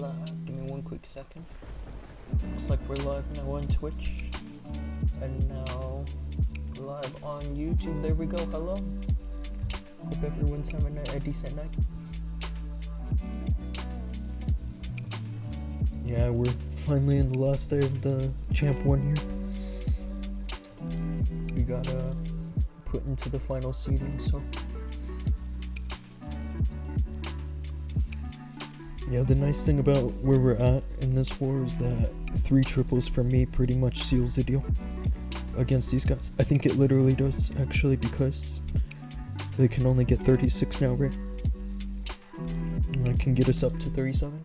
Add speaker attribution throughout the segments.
Speaker 1: live. Give me one quick second. Looks like we're live now on Twitch. And now live on YouTube. There we go. Hello. Hope everyone's having a decent night. Yeah, we're finally in the last day of the Champ 1 here. We gotta put into the final seeding, so... Yeah, the nice thing about where we're at in this war is that 3 triples for me pretty much seals the deal against these guys. I think it literally does, actually, because they can only get 36 now, right? And I can get us up to 37.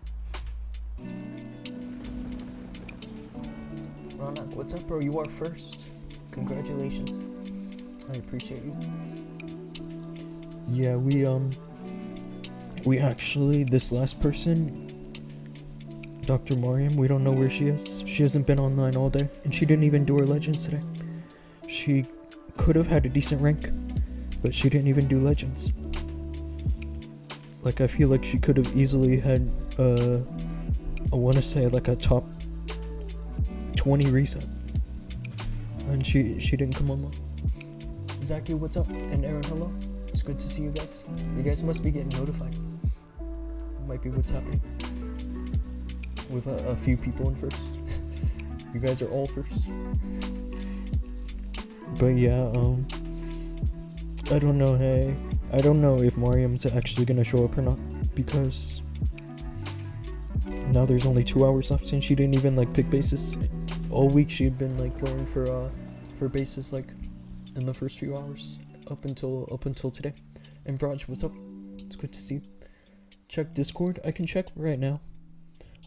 Speaker 1: Ronak, what's up, bro? You are first. Congratulations. I appreciate you. Yeah, we actually, this last person, Dr. Mariam, we don't know where she is. She hasn't been online all day, and she didn't even do her legends today. She could have had a decent rank, but she didn't even do legends. Like, I feel like she could have easily had, I want to say, like a top 20 reset. And she didn't come online. Zaki, what's up? And Aaron, hello. It's good to see you guys. You guys must be getting notified. That might be what's happening. With a few people in first. You guys are all first. But yeah, I don't know, hey. I don't know if Mariam's actually gonna show up or not, because now there's only 2 hours left and she didn't even like pick bases. All week she had been like going for bases like in the first few hours up until today. And Vraj, what's up? It's good to see you. Check Discord. I can check right now.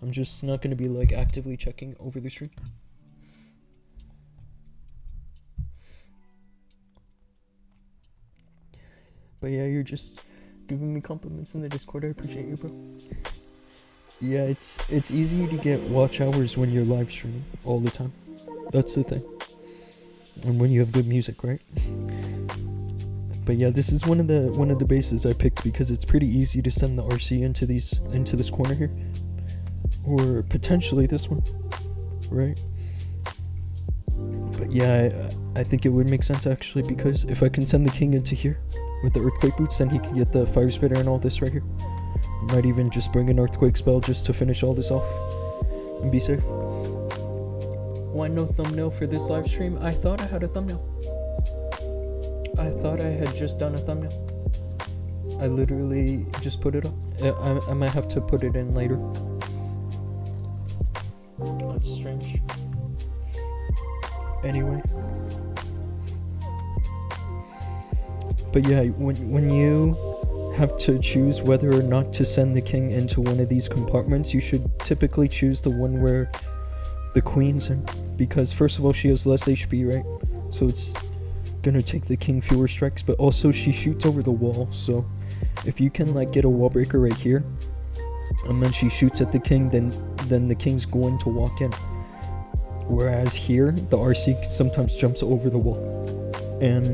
Speaker 1: I'm just not gonna be like actively checking over the stream. But yeah, you're just giving me compliments in the Discord. I appreciate you, bro. Yeah, it's easy to get watch hours when you're live streaming all the time. That's the thing. And when you have good music, right? But yeah, this is one of the bases I picked because it's pretty easy to send the RC into this corner here, or potentially this one, right? But yeah, I think it would make sense actually, because if I can send the king into here with the earthquake boots, then he can get the fire spitter and all this right here. Might even just bring an earthquake spell just to finish all this off and be safe. Why no thumbnail for this live stream? I thought I had a thumbnail. I thought I had just done a thumbnail. I literally just put it up. I might have to put it in later. That's strange. Anyway. But yeah, when you have to choose whether or not to send the king into one of these compartments, you should typically choose the one where the queen's in, because first of all she has less HP, right? So it's gonna take the king fewer strikes, but also she shoots over the wall, so if you can like get a wall breaker right here and then she shoots at the king, then the king's going to walk in. Whereas here the RC sometimes jumps over the wall, and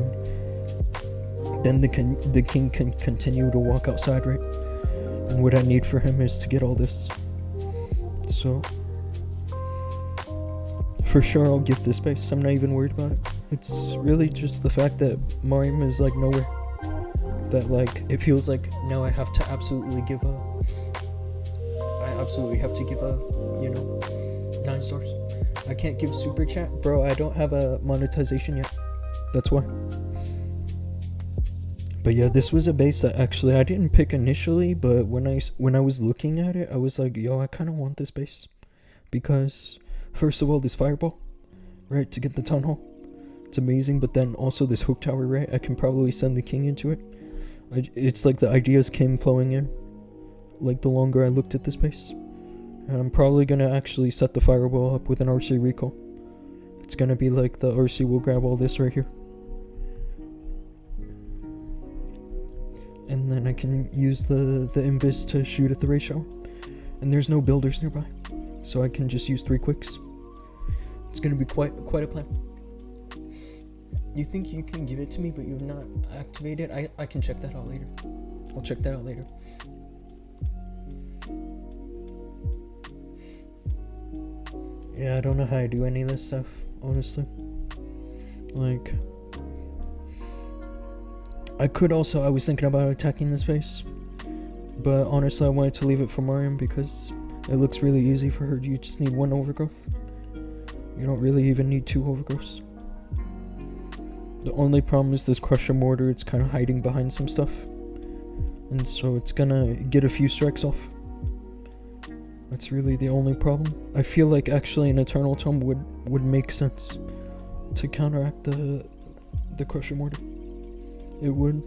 Speaker 1: then the king can continue to walk outside, right? And what I need for him is to get all this. So for sure I'll give this space. I'm not even worried about it. It's really just the fact that Mariam is like nowhere. That like it feels like now I have to absolutely give a, you know, 9 stars. I can't give super chat, bro. I don't have a monetization yet. That's why. But yeah, this was a base that actually I didn't pick initially, but when I was looking at it, I was like, yo, I kind of want this base, because first of all, this fireball, right, to get the town hall, it's amazing. But then also this hook tower, right, I can probably send the king into it. It's like the ideas came flowing in like the longer I looked at this base. And I'm probably gonna actually set the fireball up with an RC recall. It's gonna be like the RC will grab all this right here, and then I can use the invis to shoot at the ray shower. And there's no builders nearby, so I can just use 3 quicks. It's gonna be quite a plan. You think you can give it to me, but you've not activated? I can check that out later. I'll check that out later. Yeah, I don't know how I do any of this stuff, honestly. Like, I was thinking about attacking this base, but honestly I wanted to leave it for Mariam because it looks really easy for her. You just need one overgrowth. You don't really even need two overgrowths. The only problem is this Crusher Mortar, it's kind of hiding behind some stuff. And so it's gonna get a few strikes off. That's really the only problem. I feel like actually an Eternal Tome would make sense to counteract the Crusher Mortar. It would.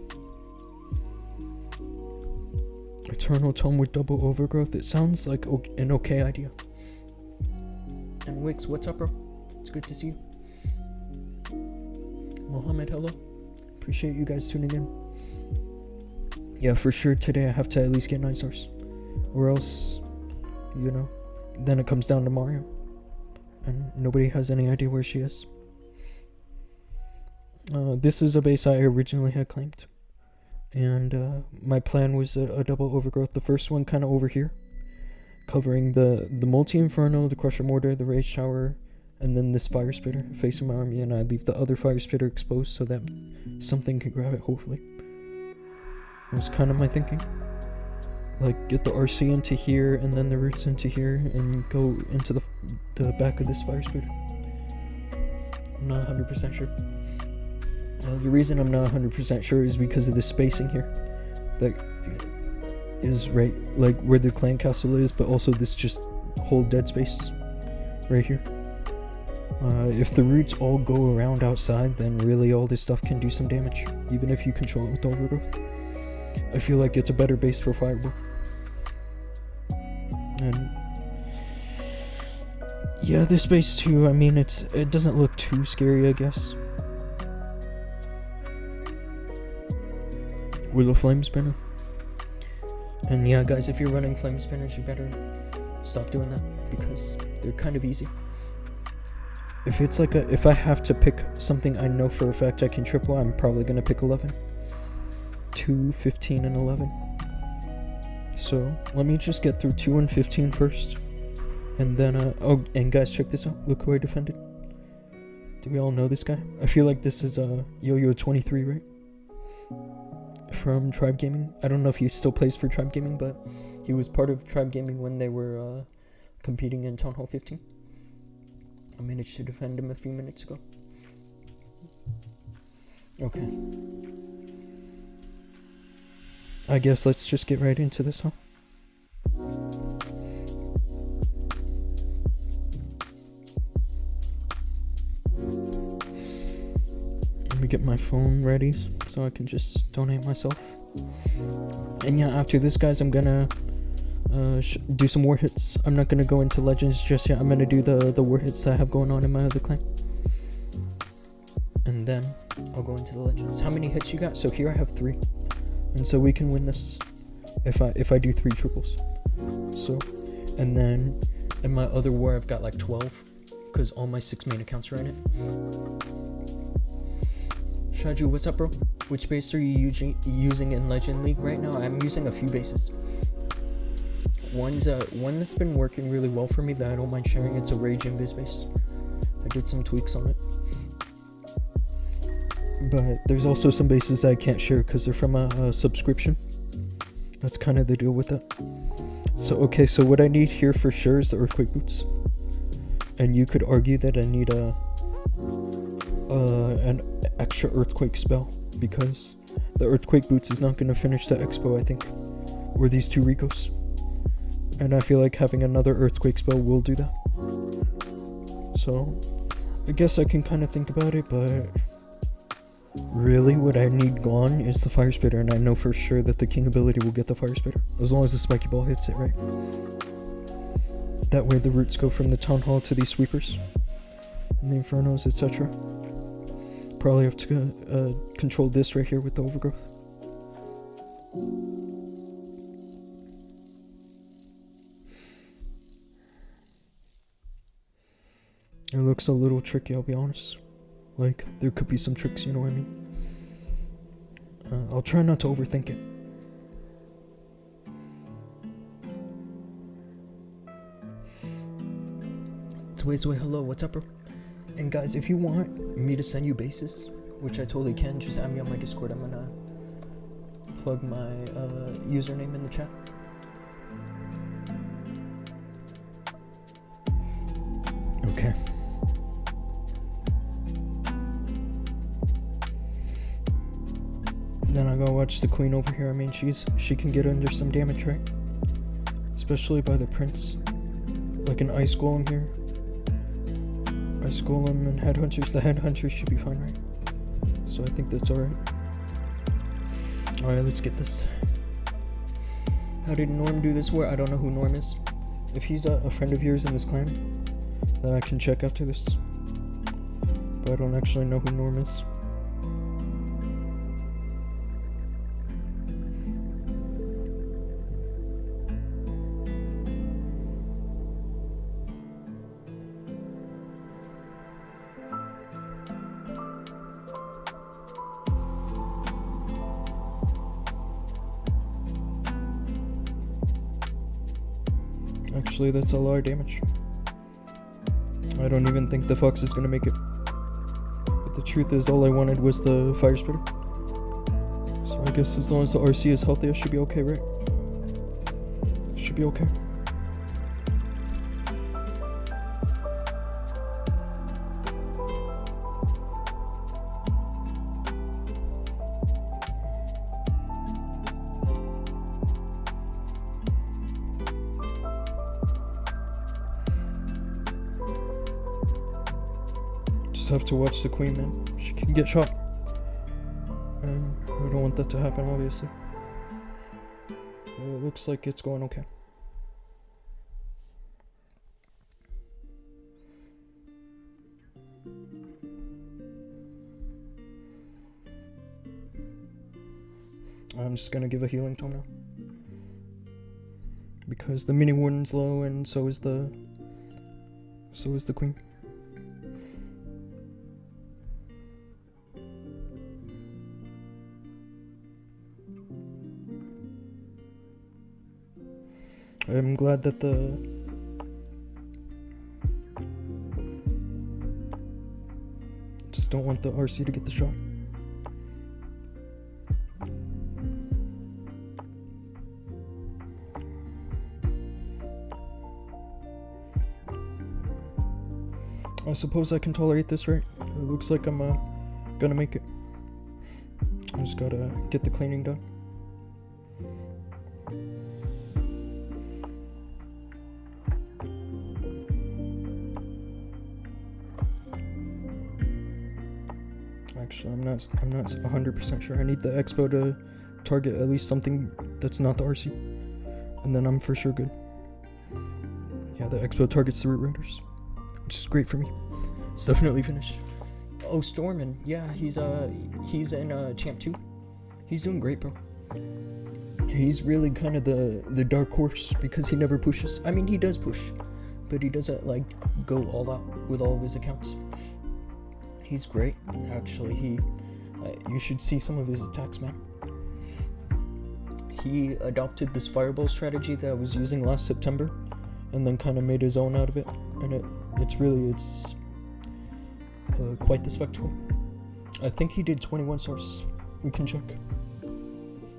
Speaker 1: Eternal Tome with double overgrowth. It sounds like an okay idea. And Wix, what's up, bro? It's good to see you. Mohammed, hello. Appreciate you guys tuning in. Yeah, for sure today I have to at least get 9 stars. Or else, you know, then it comes down to Mario. And nobody has any idea where she is. This is a base I originally had claimed. And my plan was a double overgrowth. The first one kind of over here, covering the multi-inferno, the Crusher Mortar, the Rage Tower, and then this Fire Spitter facing my army, and I leave the other Fire Spitter exposed so that something can grab it, hopefully. That was kind of my thinking. Like, get the RC into here, and then the roots into here, and go into the back of this Fire Spitter. I'm not 100% sure. The reason I'm not 100% sure is because of the spacing here. That is right, like, where the clan castle is, but also this just whole dead space right here. If the roots all go around outside, then really all this stuff can do some damage, even if you control it with overgrowth. I feel like it's a better base for Fireball. And yeah, this base too, I mean, it doesn't look too scary, I guess. With a Flame Spinner. And yeah, guys, if you're running Flame Spinners, you better stop doing that, because they're kind of easy. If it's like if I have to pick something I know for a fact I can triple, I'm probably gonna pick 11. 2, 15, and 11. So let me just get through 2 and 15 first. And then, oh, and guys, check this out. Look who I defended. Do we all know this guy? I feel like this is Yo-Yo23, right? From Tribe Gaming. I don't know if he still plays for Tribe Gaming, but he was part of Tribe Gaming when they were competing in Town Hall 15. I managed to defend him a few minutes ago. Okay. I guess let's just get right into this, huh? Let me get my phone ready so I can just donate myself. And yeah, after this, guys, I'm gonna do some war hits. I'm not gonna go into legends just yet. I'm gonna do the war hits that I have going on in my other clan, and then I'll go into the legends. How many hits you got? So here I have 3, and so we can win this if I do 3 triples. So, and then in my other war I've got like 12 because all my 6 main accounts are in it. Shaju, what's up, bro? Which base are you using in Legend League right now? I'm using a few bases. One that's been working really well for me that I don't mind sharing. It's a Rage Invis base. I did some tweaks on it. But there's also some bases that I can't share because they're from a subscription. That's kind of the deal with it. So, okay, so what I need here for sure is the Earthquake Boots. And you could argue that I need an extra Earthquake spell, because the Earthquake Boots is not going to finish the expo, I think. Or these 2 Ricos. And I feel like having another Earthquake spell will do that. So, I guess I can kind of think about it, but really what I need gone is the Fire Spitter, and I know for sure that the King ability will get the Fire Spitter, as long as the Spiky Ball hits it, right? That way the roots go from the Town Hall to these sweepers, and the Infernos, etc. Probably have to control this right here with the Overgrowth. It looks a little tricky, I'll be honest. Like, there could be some tricks, you know what I mean? I'll try not to overthink it. Ways Away, hello, what's up, bro? And guys, if you want me to send you bases, which I totally can, just add me on my Discord. I'm gonna plug my username in the chat. Okay. Then I gotta watch the queen over here. I mean, she can get under some damage, right? Especially by the prince. Like an ice golem here. Ice golem and headhunters. The headhunters should be fine, right? So I think that's alright. Alright, let's get this. How did Norm do this war? I don't know who Norm is. If he's a friend of yours in this clan, then I can check after this. But I don't actually know who Norm is. Actually, that's a lot of damage. I don't even think the fox is gonna make it. But the truth is, all I wanted was the fire spitter. So I guess as long as the RC is healthy, I should be okay, right? Should be okay. Have to watch the queen, man. She can get shot. And I don't want that to happen, obviously. It looks like it's going okay. I'm just gonna give a healing tome now. Because the mini warden's low and so is the queen. I'm glad that just don't want the RC to get the shot. I suppose I can tolerate this, right? It looks like I'm gonna make it. I just gotta get the cleaning done. Actually, I'm not 100% sure. I need the expo to target at least something that's not the RC, and then I'm for sure good. Yeah, the expo targets the root riders, which is great for me. It's definitely finished. Oh, Stormin, yeah, he's in Champ 2. He's doing great, bro. He's really kind of the dark horse because he never pushes. I mean, he does push, but he doesn't like go all out with all of his accounts. He's great, actually. You should see some of his attacks, man. He adopted this fireball strategy that I was using last September, and then kind of made his own out of it. And it's quite the spectacle. I think he did 21 stars. We can check.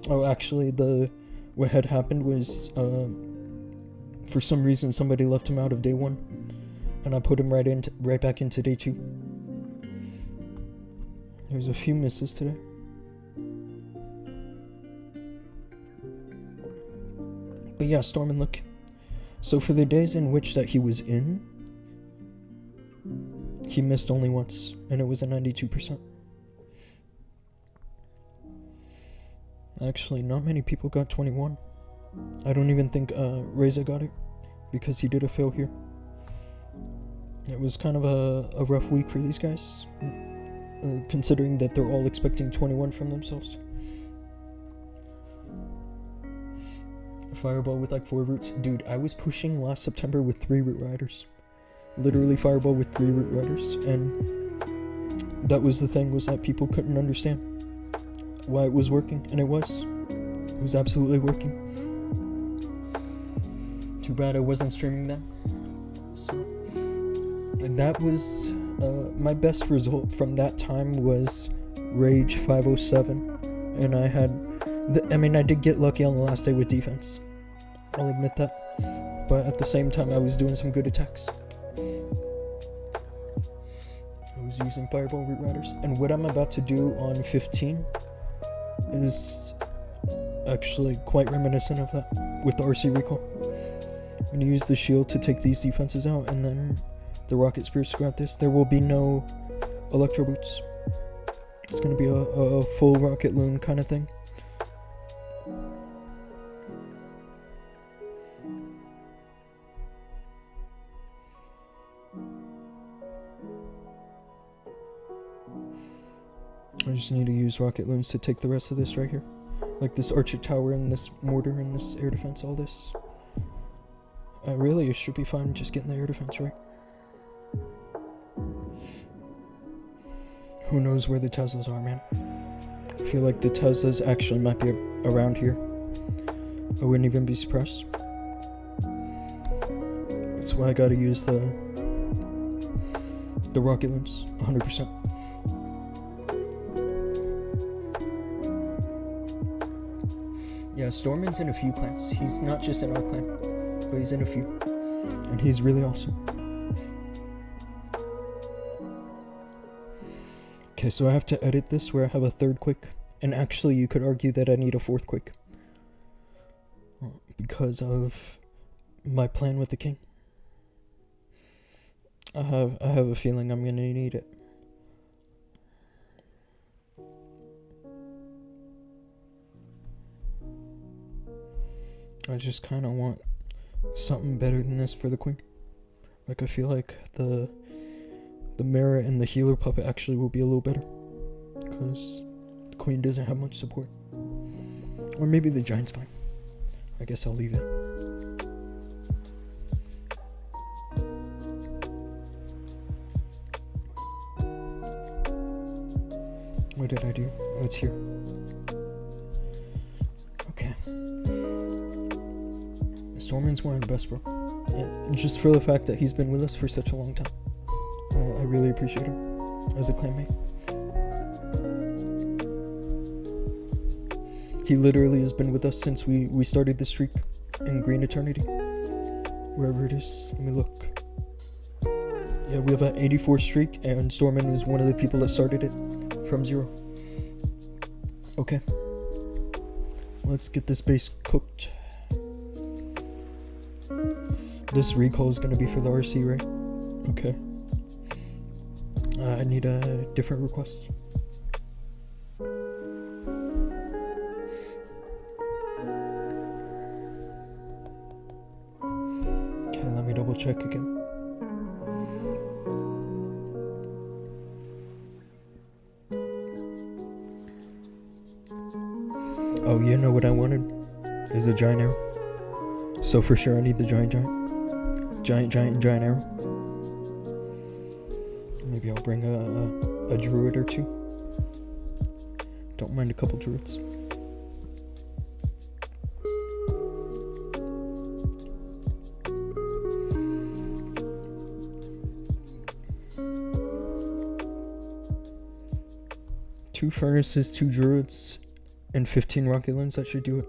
Speaker 1: Oh, actually, what had happened was, for some reason, somebody left him out of day 1, and I put him right back into day 2. There's a few misses today. But yeah, Stormin, look. So for the days in which that he was in, he missed only once, and it was a 92%. Actually, not many people got 21. I don't even think Reza got it, because he did a fail here. It was kind of a rough week for these guys. Considering that they're all expecting 21 from themselves. Fireball with like 4 roots. Dude, I was pushing last September with 3 root riders. Literally fireball with 3 root riders. And that was the thing, was that people couldn't understand why it was working. And it was. It was absolutely working. Too bad I wasn't streaming that. So that was my best result from that time was Rage 507, and I had I did get lucky on the last day with defense, I'll admit that, but at the same time I was doing some good attacks. I was using fireball root riders, and what I'm about to do on 15 is actually quite reminiscent of that with the RC recall. I'm going to use the shield to take these defenses out, and then the rocket spears to grab this. There will be no electro boots. It's going to be a full rocket loon kind of thing. I just need to use rocket loons to take the rest of this right here. Like this archer tower and this mortar and this air defense, all this. Really, it should be fine just getting the air defense right. Who knows where the Teslas are, man? I feel like the Teslas actually might be around here. I wouldn't even be surprised. That's why I gotta use the rocket loons, 100%. Yeah, Storman's in a few clans. He's not just in our clan, but he's in a few. And he's really awesome. Okay, so I have to edit this where I have a third quick. And actually, you could argue that I need a fourth quick. Because of my plan with the king. I have a feeling I'm gonna need it. I just kind of want something better than this for the queen. Like, I feel like the Mara and the healer puppet actually will be a little better, because the queen doesn't have much support. Or maybe the giant's fine. I guess I'll leave it. What did I do? Oh, it's here. Okay. Storman's one of the best, bro. And just for the fact that he's been with us for such a long time. I really appreciate him as a clanmate. He literally has been with us since we started the streak in Green Eternity. Wherever it is. Let me look. Yeah, we have an 84 streak, and Storman was one of the people that started it from 0. Okay. Let's get this base cooked. This recall is going to be for the RC, right? Okay. I need a different request. Okay, let me double check again. Oh, you know what I wanted? Is a giant arrow. So for sure I need the giant arrow. Maybe I'll bring a druid or two. Don't mind a couple druids. Two furnaces, 2 druids, and 15 rocket loons. That should do it.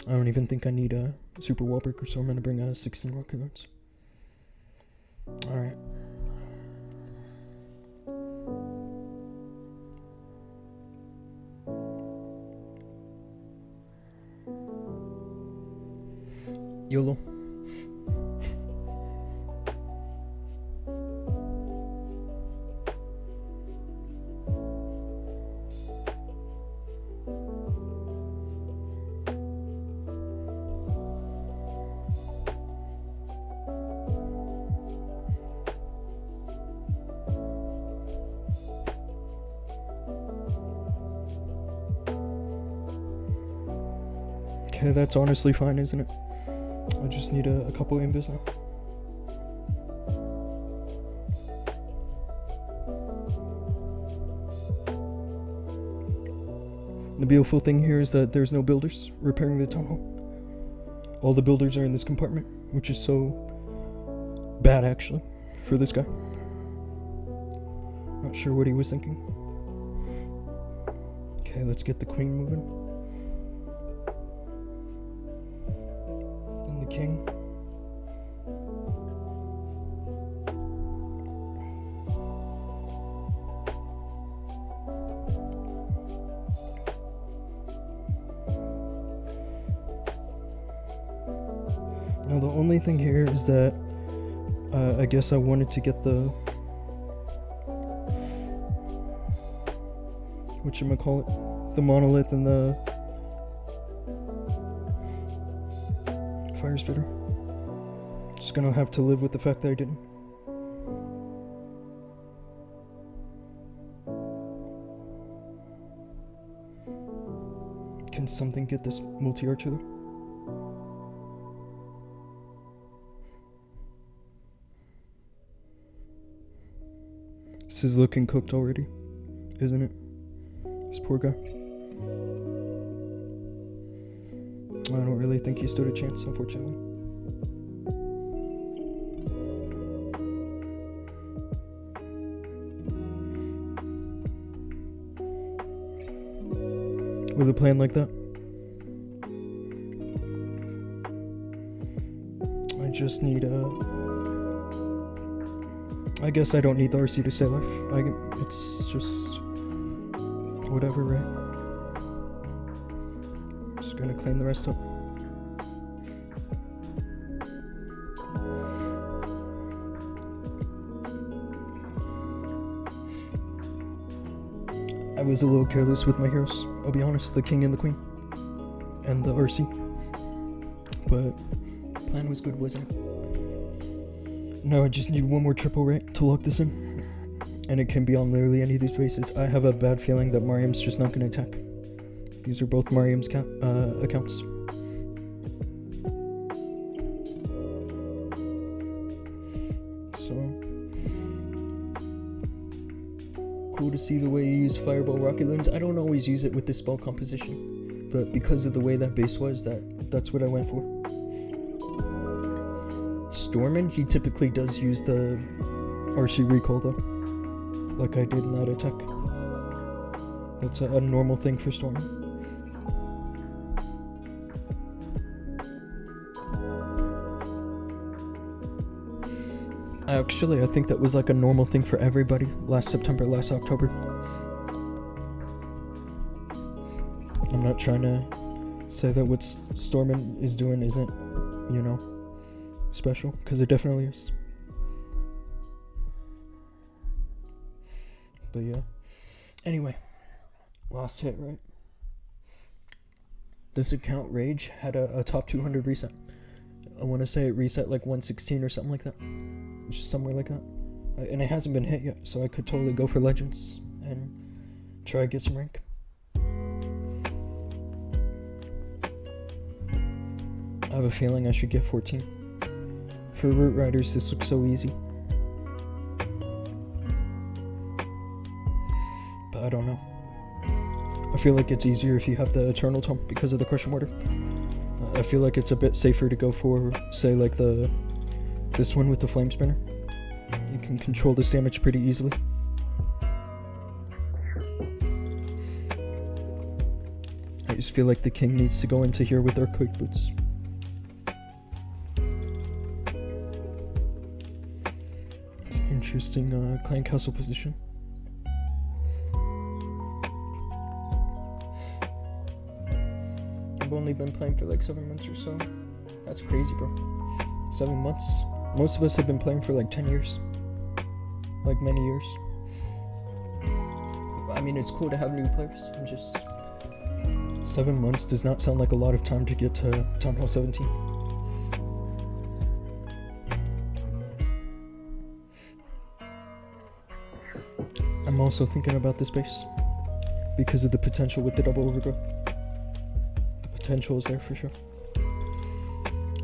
Speaker 1: I don't even think I need a super wall breaker, so I'm gonna bring 16 rocket loons. Alright. YOLO. Okay, that's honestly fine, isn't it? I just need a couple invis now. The beautiful thing here is that there's no builders repairing the tunnel. All the builders are in this compartment, which is so bad, actually. for this guy. Not sure what he was thinking. Okay, let's get the queen moving. Then the king. Now the only thing here is that I guess I wanted to get the whatchamacallit, the monolith and the fire spitter. Just gonna have to live with the fact that I didn't. Can something get this multi-archer though? This is looking cooked already, isn't it? This poor guy. I don't really think he stood a chance, unfortunately. With a plan like that, I just need I guess I don't need the RC to stay alive. It's just whatever, right? Just gonna clean the rest up. I was a little careless with my heroes, I'll be honest, the king and the queen, and the RC. But the plan was good, wasn't it? Now I just need one more triple right to lock this in, and it can be on literally any of these bases. I have a bad feeling that Mariam's just not going to attack. These are both Mariam's accounts. So cool to see the way you use Fireball Rocket Loons. I don't always use it with this spell composition, but because of the way that base was, that's what I went for. Stormin, he typically does use the RC recall though, like I did in that attack. That's a normal thing for Stormin. Actually, I think that was like a normal thing for everybody last September, last October. I'm not trying to say that what Stormin is doing isn't, you know, special, because it definitely is. But yeah. Anyway, last hit, right? This account Rage had a top 200 reset. I want to say it reset like 116 or something like that. Just somewhere like that. And it hasn't been hit yet, so I could totally go for Legends and try to get some rank. I have a feeling I should get 14. For Root Riders, this looks so easy. But I don't know. I feel like it's easier if you have the Eternal Tome because of the Crush Mortar. I feel like it's a bit safer to go for, say, like this one with the Flame Spinner. You can control this damage pretty easily. I just feel like the king needs to go into here with our quick boots. It's an interesting clan castle position. I've only been playing for like 7 months or so. That's crazy, bro. 7 months? Most of us have been playing for like 10 years. Like many years. I mean, it's cool to have new players. I'm just... 7 months does not sound like a lot of time to get to Town Hall 17. I'm also thinking about this base because of the potential with the double overgrowth. The potential is there for sure.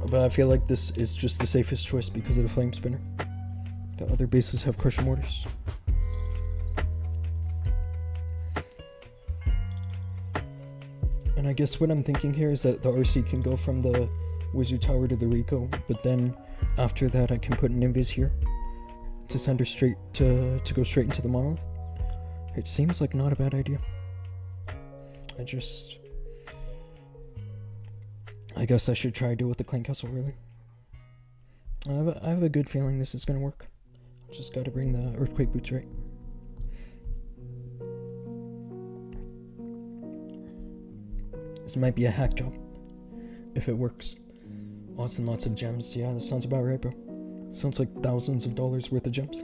Speaker 1: But I feel like this is just the safest choice because of the Flame Spinner. The other bases have Crusher Mortars. And I guess what I'm thinking here is that the RC can go from the Wizard Tower to the Rico, but then after that I can put an Invis here. to send her straight to go straight into the monolith. It seems like not a bad idea. I guess I should try to deal with the Clan Castle early. I have a good feeling this is gonna work. Just gotta bring the earthquake boots right. This might be a hack job, if it works. Lots and lots of gems. Yeah, that sounds about right, bro. Sounds like thousands of dollars worth of gems.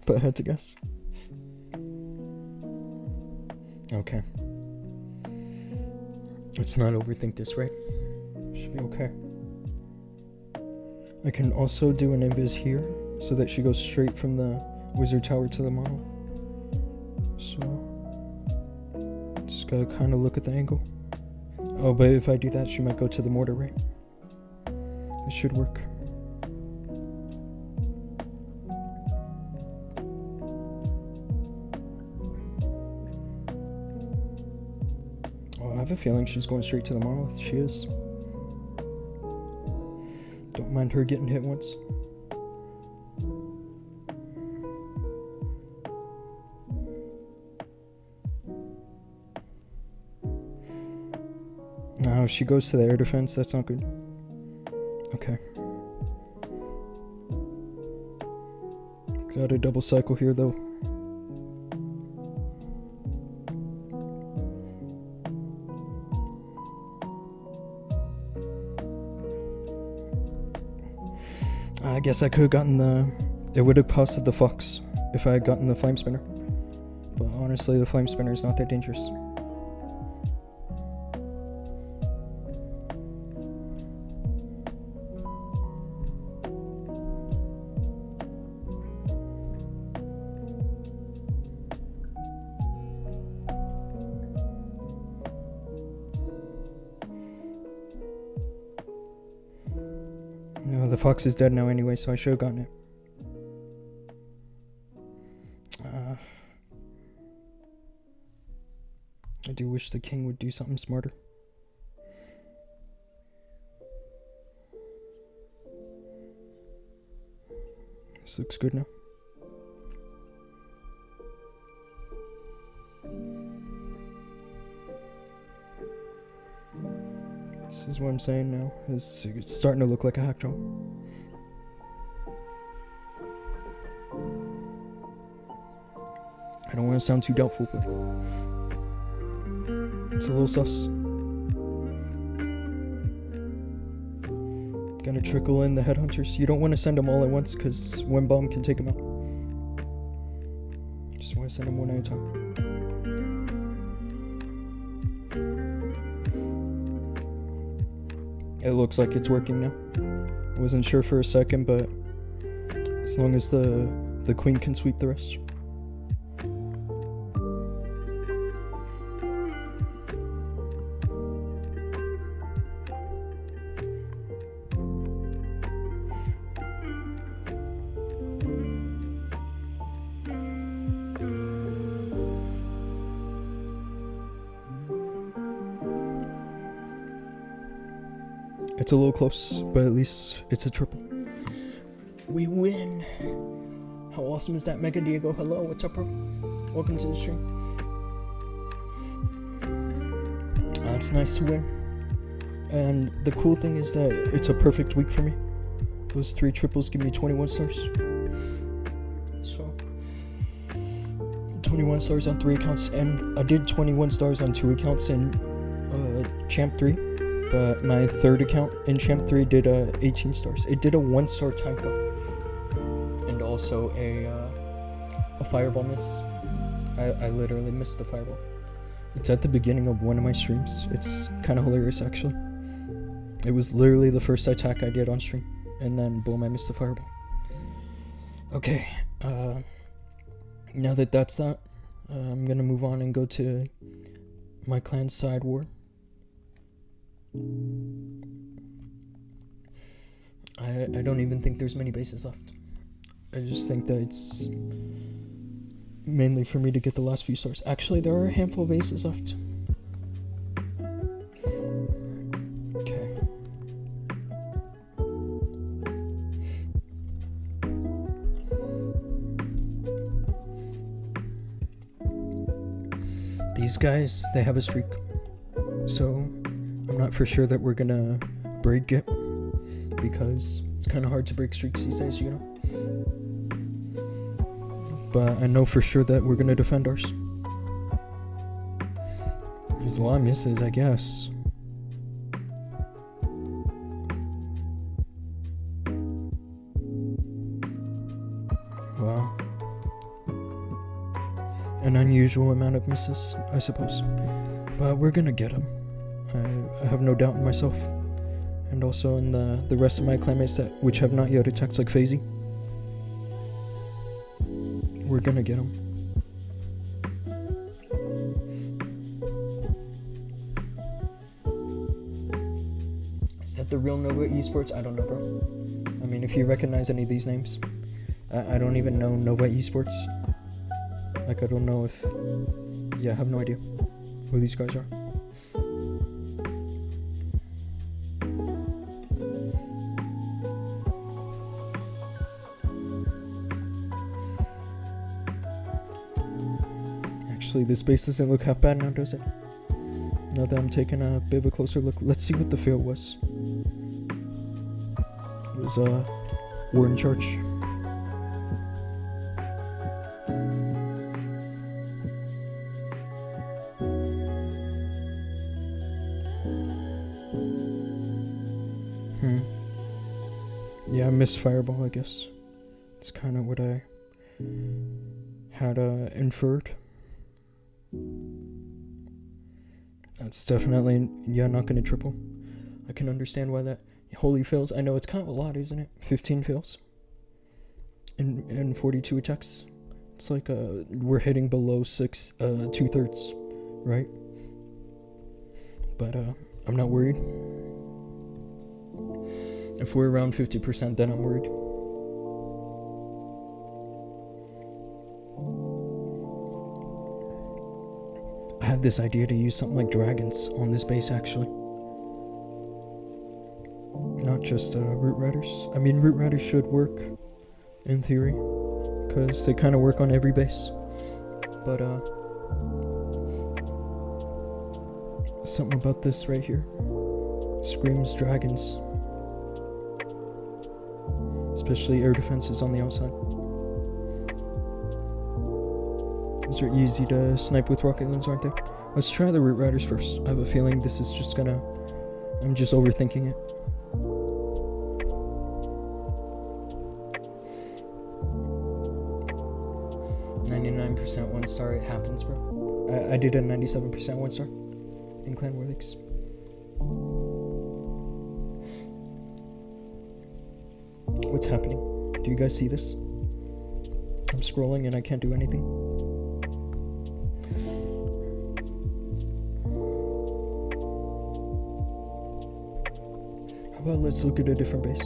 Speaker 1: But I had to guess. Okay. Let's not overthink this, right? Should be okay. I can also do an invis here, so that she goes straight from the wizard tower to the monolith. So, just gotta kind of look at the angle. Oh, but if I do that, she might go to the mortar, right? It should work. Oh, I have a feeling she's going straight to the monolith. She is. Don't mind her getting hit once. Now, if she goes to the air defense, that's not good. Okay. Got a double cycle here, though. I guess I could have gotten the... It would have costed the fox if I had gotten the flame spinner. But honestly, the flame spinner is not that dangerous. No, the fox is dead now anyway, so I should have gotten it. I do wish the king would do something smarter. This looks good now. This is what I'm saying now. It's starting to look like a hack job. I don't want to sound too doubtful, but it's a little sus. Gonna trickle in the headhunters. You don't want to send them all at once, because one bomb can take them out. Just want to send them one at a time. It looks like it's working now. I wasn't sure for a second, but as long as the queen can sweep the rest. It's a little close, but at least it's a triple. We win! How awesome is that, Mega Diego? Hello, what's up, bro? Welcome to the stream. It's nice to win. And the cool thing is that it's a perfect week for me. Those 3 triples give me 21 stars. So, 21 stars on 3 accounts, and I did 21 stars on 2 accounts in Champ 3. But my 3rd account in Champ 3 did 18 stars. It did a 1-star time flow. And also a fireball miss. I literally missed the fireball. It's at the beginning of one of my streams. It's kind of hilarious, actually. It was literally the first attack I did on stream. And then, boom, I missed the fireball. Okay. Now that that's that, I'm gonna move on and go to my clan's side war. I don't even think there's many bases left. I just think that it's mainly for me to get the last few stars. Actually, there are a handful of bases left. Okay. these guys, they have a streak. So I'm not for sure that we're gonna break it, because it's kind of hard to break streaks these days, you know. But I know for sure that we're gonna defend ours. There's a lot of misses, I guess. Wow. An unusual amount of misses, I suppose. But we're gonna get them. I have no doubt in myself. And also in the rest of my clanmates which have not yet attacked, like FaZe. We're gonna get them. Is that the real Nova Esports? I don't know, bro. I mean, if you recognize any of these names. I don't even know Nova Esports. Like, I don't know if... Yeah, I have no idea who these guys are. Actually, this base doesn't look half bad now, does it? Now that I'm taking a bit of a closer look. Let's see what the fail was. It was, war in charge. Yeah, I missed Fireball, I guess. It's kind of what I had inferred. That's definitely, yeah, not going to triple. I can understand why that wholly fails. I know it's kind of a lot, isn't it? 15 fails in 42 attacks. It's like we're hitting below 2/3, right? But I'm not worried. If we're around 50%, then I'm worried. I have this idea to use something like dragons on this base, actually. Not just root riders. I mean, root riders should work, in theory, because they kind of work on every base. But something about this right here screams dragons. Especially air defenses on the outside. Those are easy to snipe with rocket launchers, aren't they? Let's try the root riders first. I have a feeling this is just gonna... I'm just overthinking it. .99% 1-star, it happens, bro. I did a 97% 1-star in Clan War Leagues. What's happening? Do you guys see this? I'm scrolling and I can't do anything. How about let's look at a different base?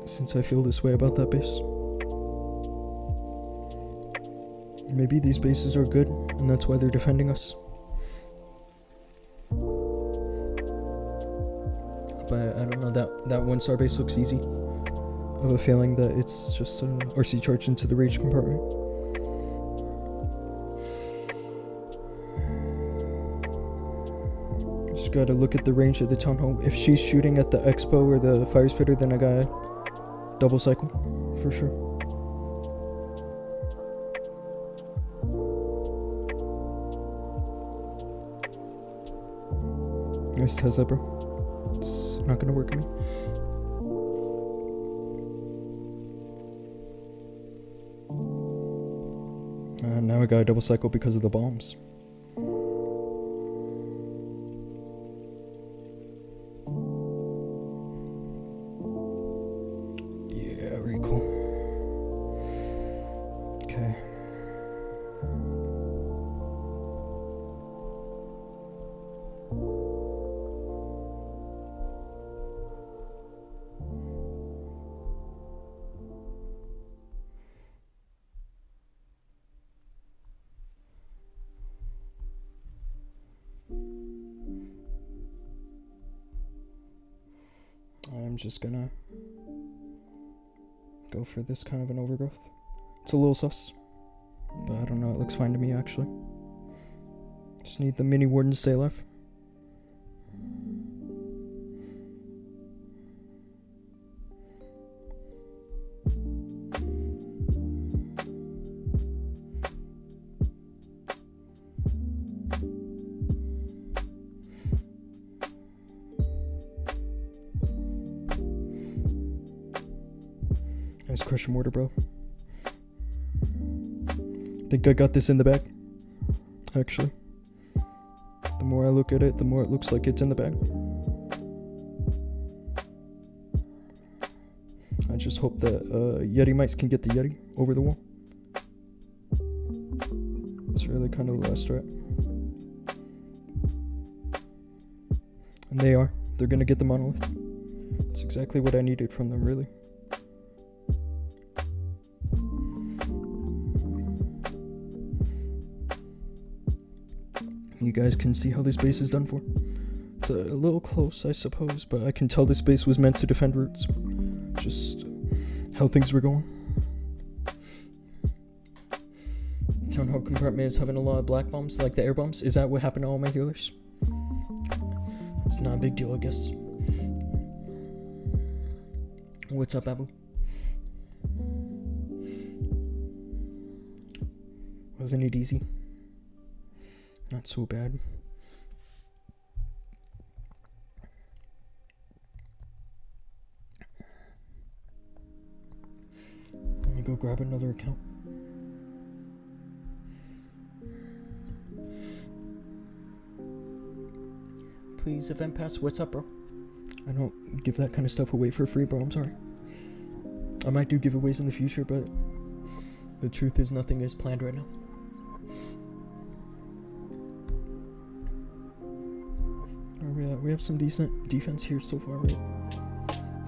Speaker 1: Since I feel this way about that base. Maybe these bases are good and that's why they're defending us. But I don't know, that 1-star base looks easy. I have a feeling that it's just a RC charge into the rage compartment. Just gotta look at the range of the town hall. If she's shooting at the expo or the fire spitter, then I gotta double cycle for sure. Nice Tesla, bro. It's not gonna work on me. Now I got a double cycle because of the bombs. Yeah, very cool. Okay. I'm just gonna go for this kind of an overgrowth. It's a little sus. But I don't know, it looks fine to me actually. Just need the mini warden to stay alive. Nice crush mortar, bro. Think I got this in the bag, actually. The more I look at it, the more it looks like it's in the bag. I just hope that Yeti mites can get the Yeti over the wall. It's really kind of the last strat. And they are. They're gonna get the monolith. It's exactly what I needed from them, really. You guys can see how this base is done for. It's a little close, I suppose, but I can tell this base was meant to defend roots. Just how things were going. Town hall compartment is having a lot of black bombs, like the air bombs. Is that what happened to all my healers? It's not a big deal, I guess. What's up, Abu? Wasn't it easy? Not so bad. Let me go grab another account. Please, event pass. What's up, bro? I don't give that kind of stuff away for free, bro. I'm sorry. I might do giveaways in the future, but the truth is nothing is planned right now. We have some decent defense here so far, right?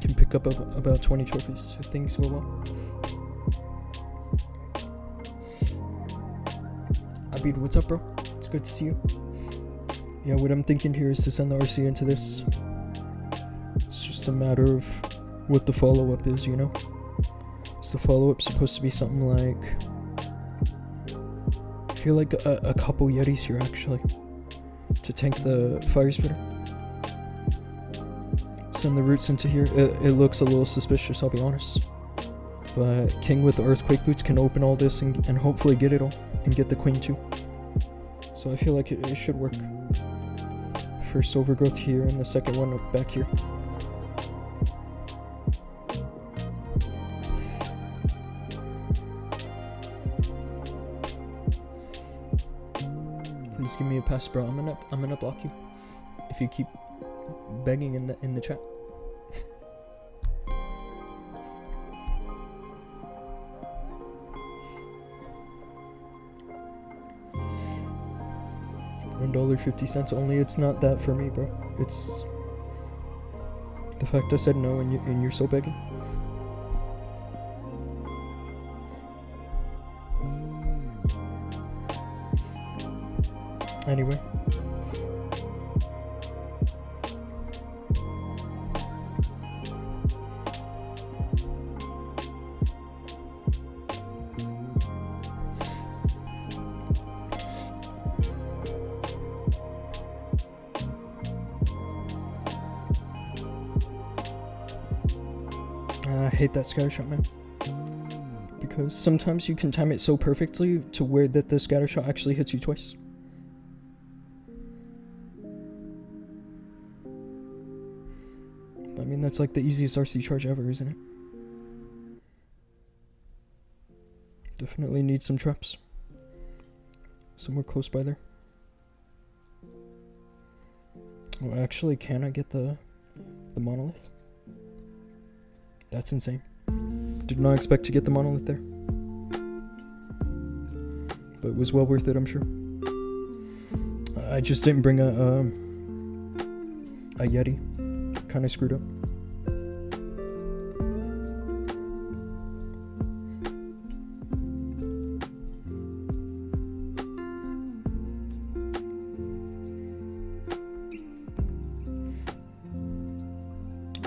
Speaker 1: Can pick up about 20 trophies if things go well. Abid, what's up, bro? It's good to see you. Yeah, what I'm thinking here is to send the RC into this. It's just a matter of what the follow-up is, you know? Is the follow-up supposed to be something like... I feel like a couple Yetis here, actually, to tank the fire spitter. Send the roots into here. It looks a little suspicious, I'll be honest. But King with the earthquake boots can open all this and hopefully get it all. And get the queen too. So I feel like it should work. First overgrowth here and the second one up back here. Please give me a pass, bro. I'm gonna block you if you keep begging in the chat. $1.50 only. It's not that for me, bro. It's the fact I said no and you're still begging. Anyway. I hate that scattershot, man. Because sometimes you can time it so perfectly to where that the scattershot actually hits you twice. I mean, that's like the easiest RC charge ever, isn't it? Definitely need some traps. Somewhere close by there. Oh, actually, can I get the monolith? That's insane. Did not expect to get the monolith there. But it was well worth it, I'm sure. I just didn't bring a Yeti. Kind of screwed up.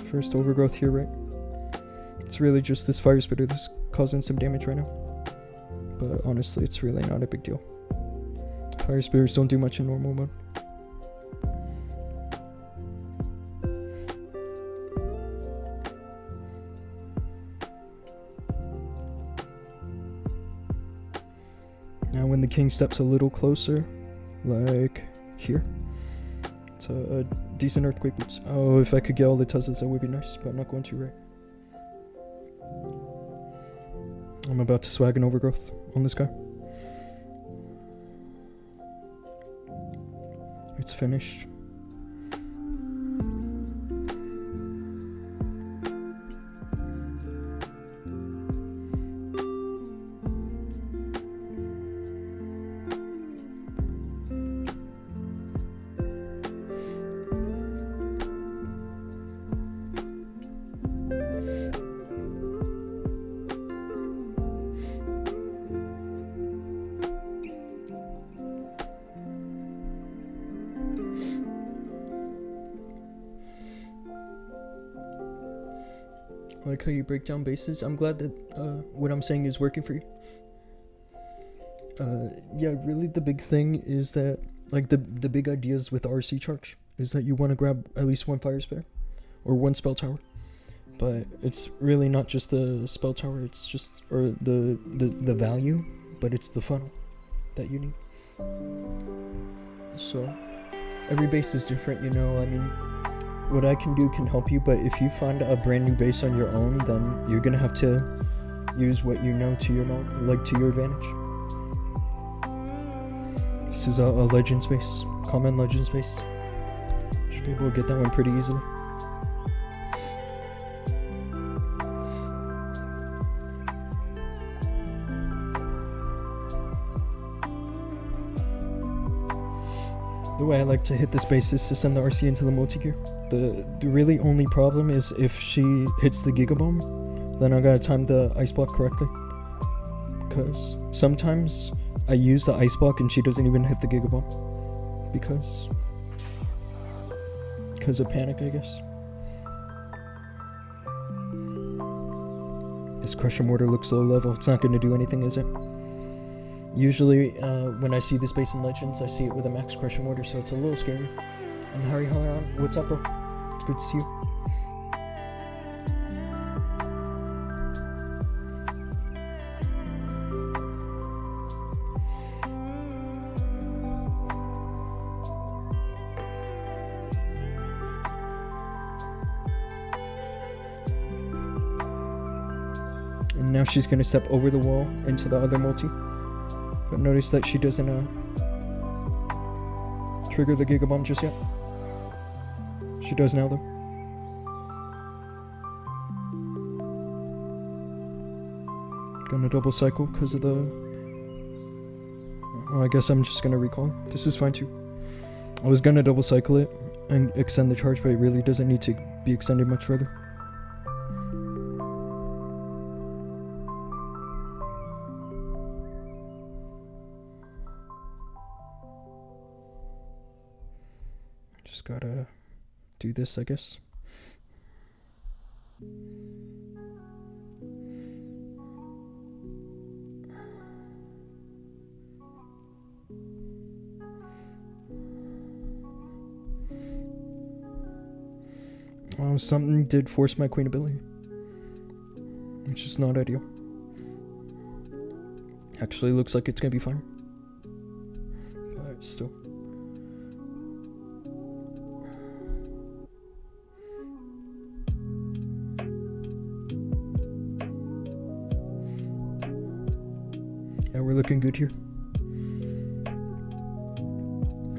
Speaker 1: First overgrowth here, right? It's really just this fire spitter that's causing some damage right now. but honestly, it's really not a big deal. Fire spirits don't do much in normal mode. Now when the king steps a little closer, like here, it's a decent earthquake boots. Oh, if I could get all the Teslas, that would be nice, but I'm not going to, right? I'm about to swag an overgrowth on this guy. It's finished. I like how you break down bases. I'm glad that what I'm saying is working for you. Yeah, really the big thing is that, like, the big ideas with RC charge is that you want to grab at least one fire spare or one spell tower. But it's really not just the spell tower, it's just, or the value, but it's the funnel that you need. So every base is different, you know. I mean, what I can do can help you, but if you find a brand new base on your own, then you're gonna have to use what you know to your to your advantage. This is a Legends base, common Legends base. Should be able to get that one pretty easily. The way I like to hit this base is to send the RC into the multi-gear. The really only problem is if she hits the Giga Bomb, then I gotta time the ice block correctly. Because sometimes I use the ice block and she doesn't even hit the Giga Bomb. Because of panic, I guess. This Crusher Mortar looks low level. It's not gonna do anything, is it? Usually, when I see this base in Legends, I see it with a max Crusher Mortar, so it's a little scary. And Harry Halloran, what's up, bro? It's good to see you. And now she's gonna step over the wall into the other multi. But notice that she doesn't trigger the Giga Bomb just yet. She does now though. Gonna double cycle because of the... Oh, I guess I'm just gonna recall. This is fine too. I was gonna double cycle it and extend the charge, but it really doesn't need to be extended much further. Just gotta do this, I guess. Oh, something did force my queen ability, which is not ideal. Actually, looks like it's gonna be fine. But still. Yeah, we're looking good here.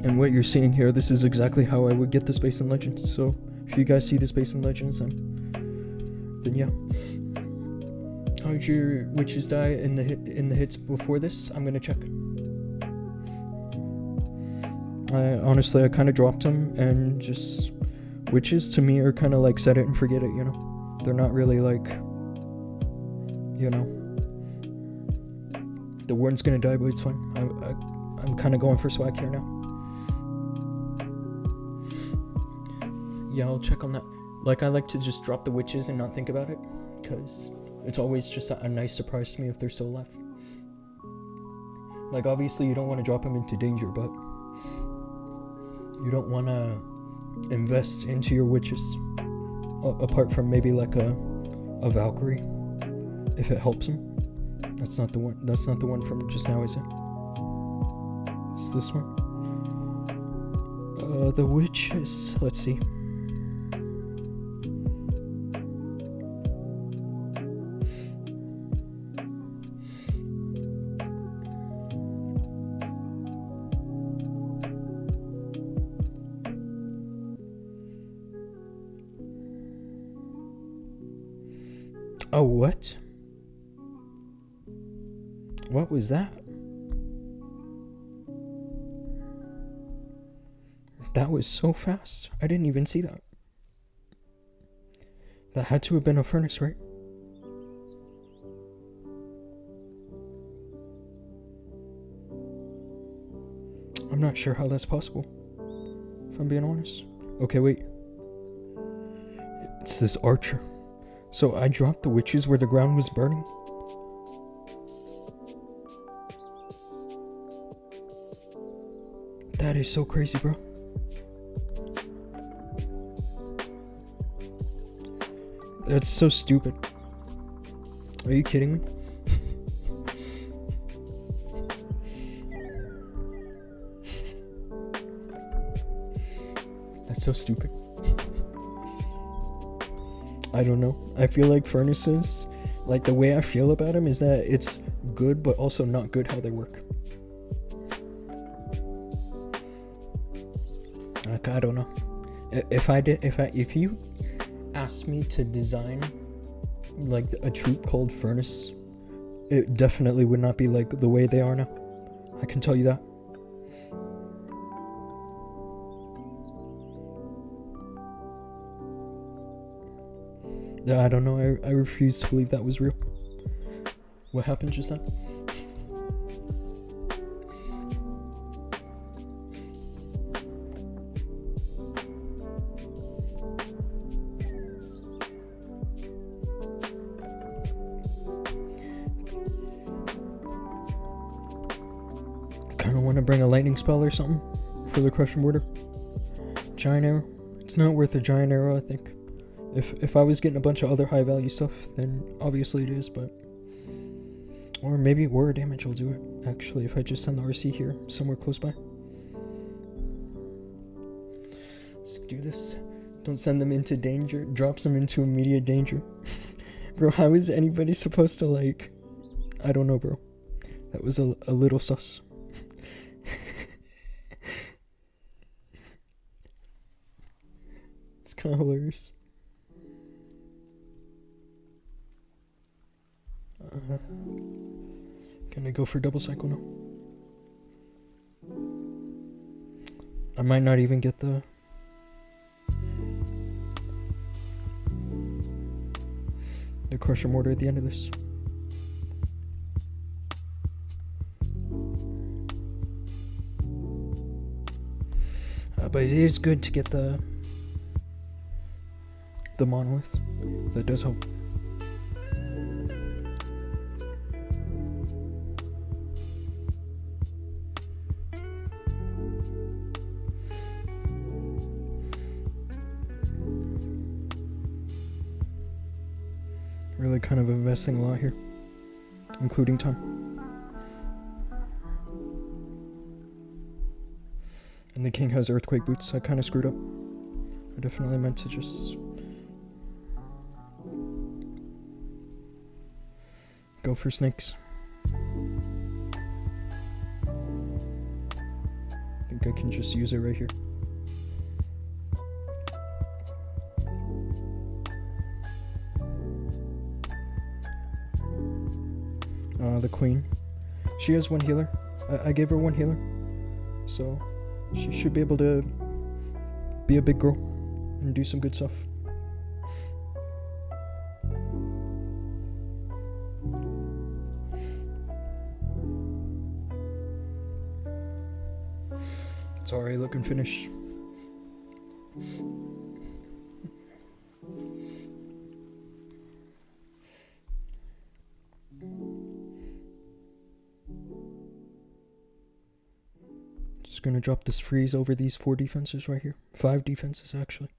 Speaker 1: And what you're seeing here, this is exactly how I would get this base in Legends. So if you guys see this base in Legends, then yeah. How did your witches die in the hits before this? I'm gonna check. Honestly, I kind of dropped them, and just witches to me are kind of like set it and forget it. You know, they're not really like, you know. The warden's gonna die, but it's fine. I'm kind of going for swag here now. Yeah, I'll check on that. Like, I like to just drop the witches and not think about it, because it's always just a nice surprise to me if they're still alive. Like, obviously you don't want to drop him into danger, but you don't want to invest into your witches. Apart from maybe like a Valkyrie, if it helps him. That's not the one. That's not the one from just now, is it? It's this one. The witches. Let's see. Oh, what? What was that? That was so fast. I didn't even see that. That had to have been a furnace, right? I'm not sure how that's possible, if I'm being honest. Okay, wait. It's this archer. So I dropped the witches where the ground was burning? That is so crazy, bro. That's so stupid. Are you kidding me? That's so stupid. I don't know. I feel like furnaces, like the way I feel about them is that it's good but also not good how they work. Like, I don't know. If you asked me to design like a troop called Furnace, it definitely would not be like the way they are now. I can tell you that. Yeah, I don't know. I refuse to believe that was real. What happened just then? Kind of want to bring a lightning spell or something for the crush mortar. Giant arrow. It's not worth a giant arrow, I think. If I was getting a bunch of other high value stuff, then obviously it is, but... Or maybe aura damage will do it, actually, if I just send the RC here, somewhere close by. Let's do this. Don't send them into danger. Drops them into immediate danger. Bro, how is anybody supposed to, like... I don't know, bro. That was a little sus. It's kind of hilarious. Gonna go for double cycle now. I might not even get the crusher mortar at the end of this. But it is good to get the monolith. That does help. Really kind of investing a lot here, including time. And the king has earthquake boots. I kind of screwed up. I definitely meant to just go for snakes. I think I can just use it right here. The queen. She has one healer. I gave her one healer. So she should be able to be a big girl and do some good stuff. It's already looking finished. gonna drop this freeze over these 4 defenses right here. 5 defenses, actually.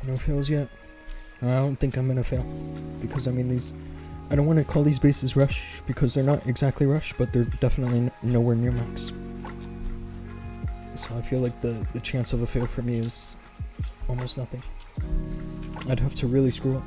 Speaker 1: No fails yet. I don't think I'm gonna fail, because I mean I don't want to call these bases rush because they're not exactly rush, but they're definitely nowhere near max. So I feel like the chance of a fail for me is almost nothing. I'd have to really screw up.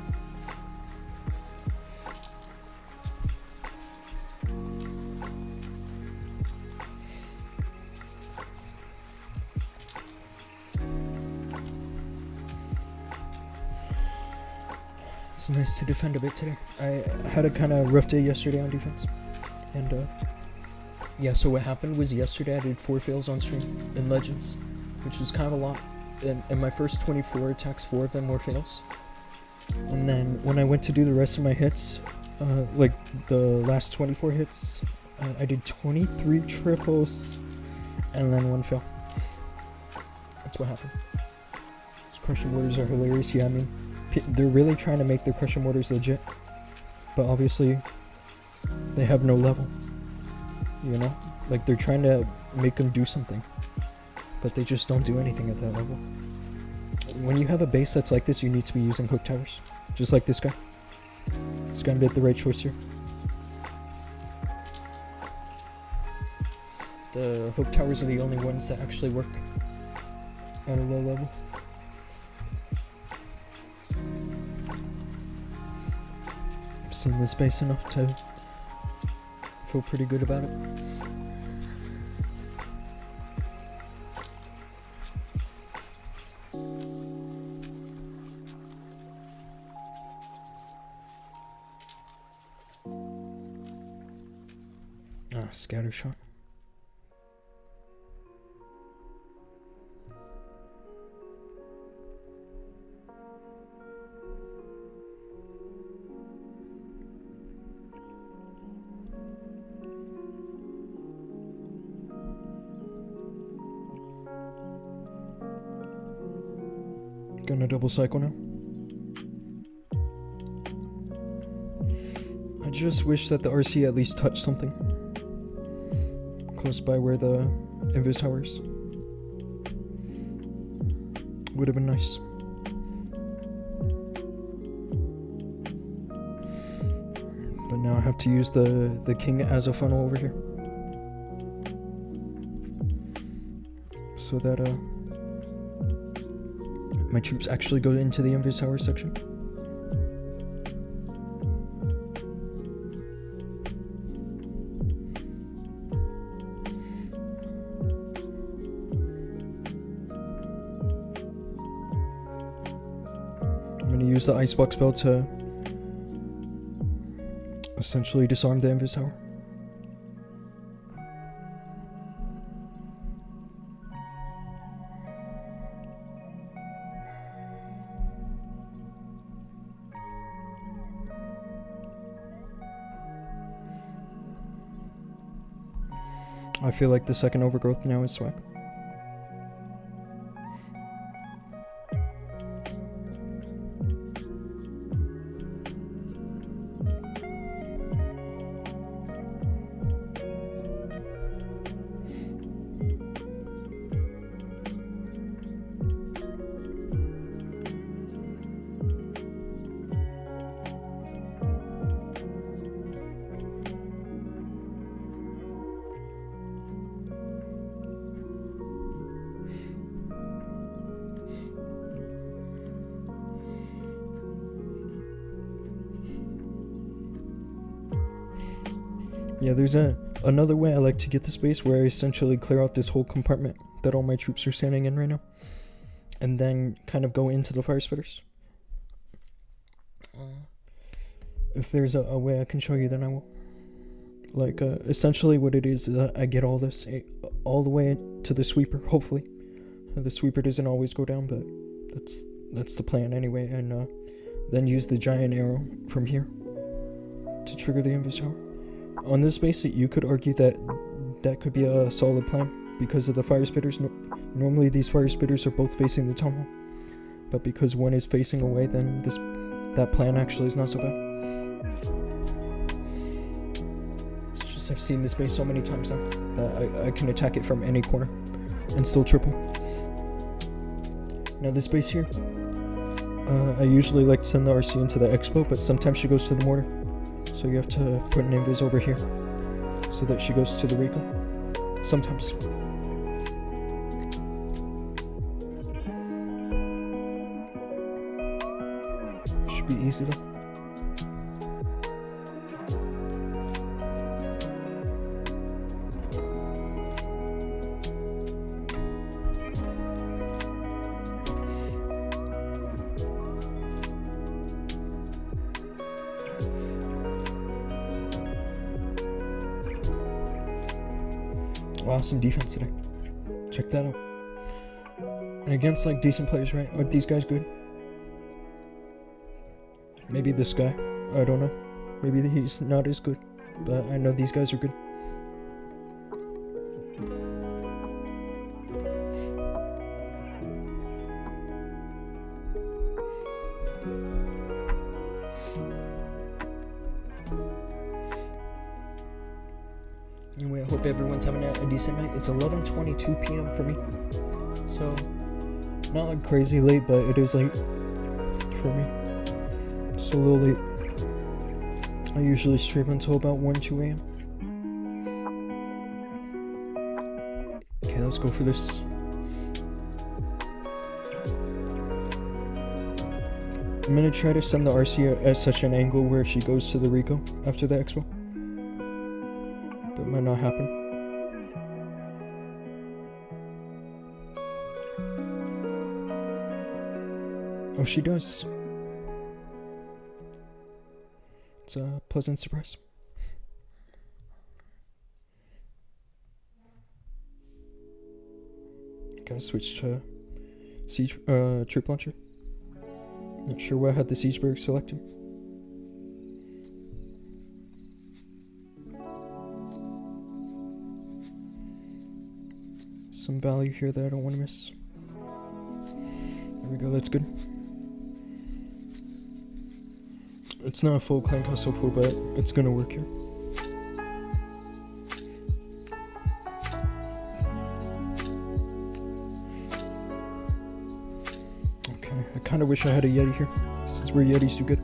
Speaker 1: It's nice to defend a bit today. I had a kind of rough day yesterday on defense. And yeah, so what happened was yesterday I did 4 fails on stream in Legends, which was kind of a lot. And my first 24 attacks, 4 of them were fails. And then when I went to do the rest of my hits, like the last 24 hits, I did 23 triples and then 1 fail. That's what happened. These crushing mortars are hilarious. Yeah, I mean, they're really trying to make their crushing mortars legit, but obviously they have no level, you know? Like, they're trying to make them do something, but they just don't do anything at that level. When you have a base that's like this, you need to be using hook towers, just like this guy. This guy made the right choice here. The hook towers are the only ones that actually work at a low level. I've seen this base enough to feel pretty good about it. Scatter shot. Gonna double cycle now. I just wish that the RC at least touched something close by where the Invis tower is. Would have been nice. But now I have to use the king as a funnel over here, so that my troops actually go into the Invis tower section. Use the icebox belt to essentially disarm the Invis tower. I feel like the second overgrowth now is swag. Yeah, there's another way I like to get this base where I essentially clear out this whole compartment that all my troops are standing in right now, and then kind of go into the fire spitters. If there's a way I can show you, then I will. Like, essentially what it is I get all this all the way to the sweeper, hopefully, The sweeper doesn't always go down, but that's the plan anyway. And then use the giant arrow from here to trigger the invis tower. On this base, you could argue that could be a solid plan because of the fire spitters. Normally these fire spitters are both facing the tunnel, but because one is facing away, then that plan actually is not so bad. It's just I've seen this base so many times now that I can attack it from any corner and still triple. Now this base here, I usually like to send the RC into the expo, but sometimes she goes to the mortar. So you have to put an invis over here so that she goes to the Rico. Sometimes. Should be easy though. Wow, some defense today. Check that out. And against like decent players, right? Aren't these guys good? Maybe this guy. I don't know. Maybe he's not as good. But I know these guys are good. Anyway, I hope everyone's having a decent night. It's 11:22 p.m. for me. So, not like crazy late, but it is late for me. Just a little late. I usually stream until about 1-2 a.m. Okay, let's go for this. I'm gonna try to send the RC at such an angle where she goes to the Rico after the expo. But it might not happen. Oh, she does. It's a pleasant surprise. Gotta switch to siege troop launcher. Not sure why I had the Siegeberg selected. Some value here that I don't want to miss. There we go, that's good. It's not a full clan castle pool, but it's gonna work here. Okay, I kinda wish I had a Yeti here. This is where Yetis do good.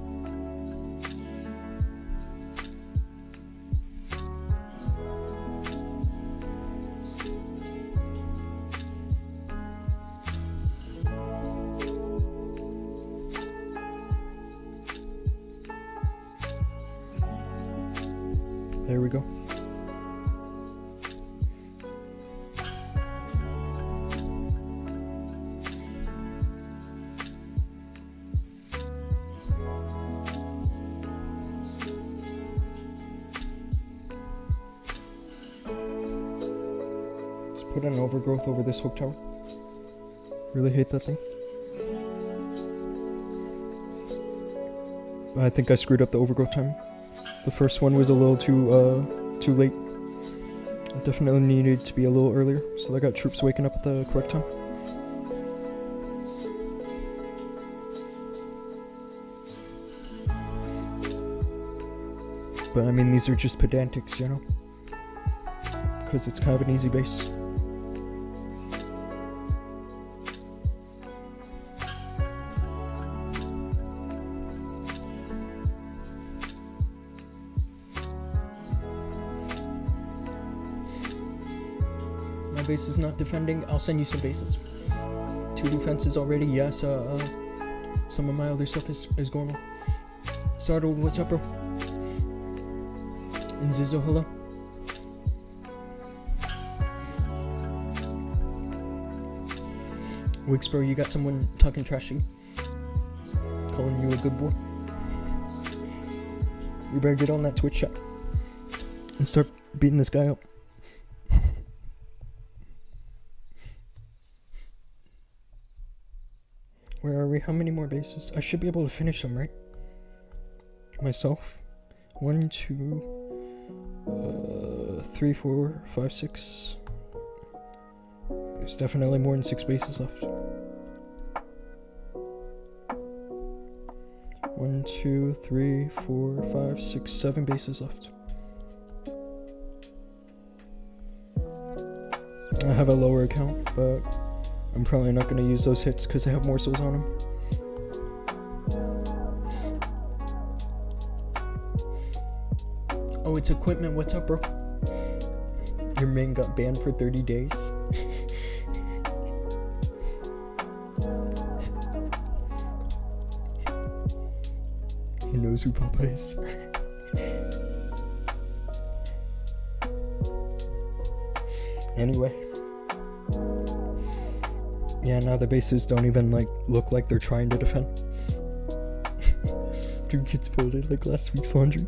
Speaker 1: There we go. Let's put an overgrowth over this hook tower. Really hate that thing. I think I screwed up the overgrowth time. The first one was a little too late. It definitely needed to be a little earlier, so I got troops waking up at the correct time. But I mean, these are just pedantics, you know? Because it's kind of an easy base. Base is not defending. I'll send you some bases. 2 defenses already. Yes, some of my other stuff is going on. Sardo, what's up, bro? And Zizzo, hello. Wix, bro, you got someone talking trashy, calling you a good boy. You better get on that Twitch chat and start beating this guy up. Where are we? How many more bases? I should be able to finish them, right? Myself. 1, 2, 3, 4, 5, 6. There's definitely more than 6 bases left. 1, 2, 3, 4, 5, 6, 7 bases left. I have a lower account, but I'm probably not going to use those hits because I have more souls on them. Oh, it's equipment. What's up, bro? Your main got banned for 30 days. He knows who Papa is. Anyway. Yeah, now the bases don't even look like they're trying to defend. 2 kids folded like last week's laundry.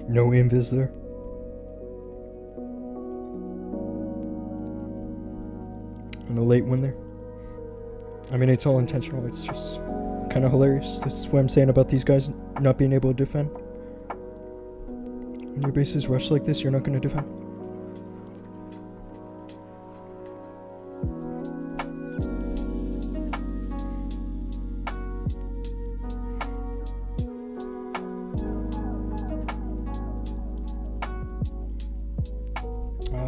Speaker 1: No invis there. And a late one there. I mean, it's all intentional. It's just kind of hilarious. This is what I'm saying about these guys not being able to defend. When your base is rushed like this, you're not going to defend.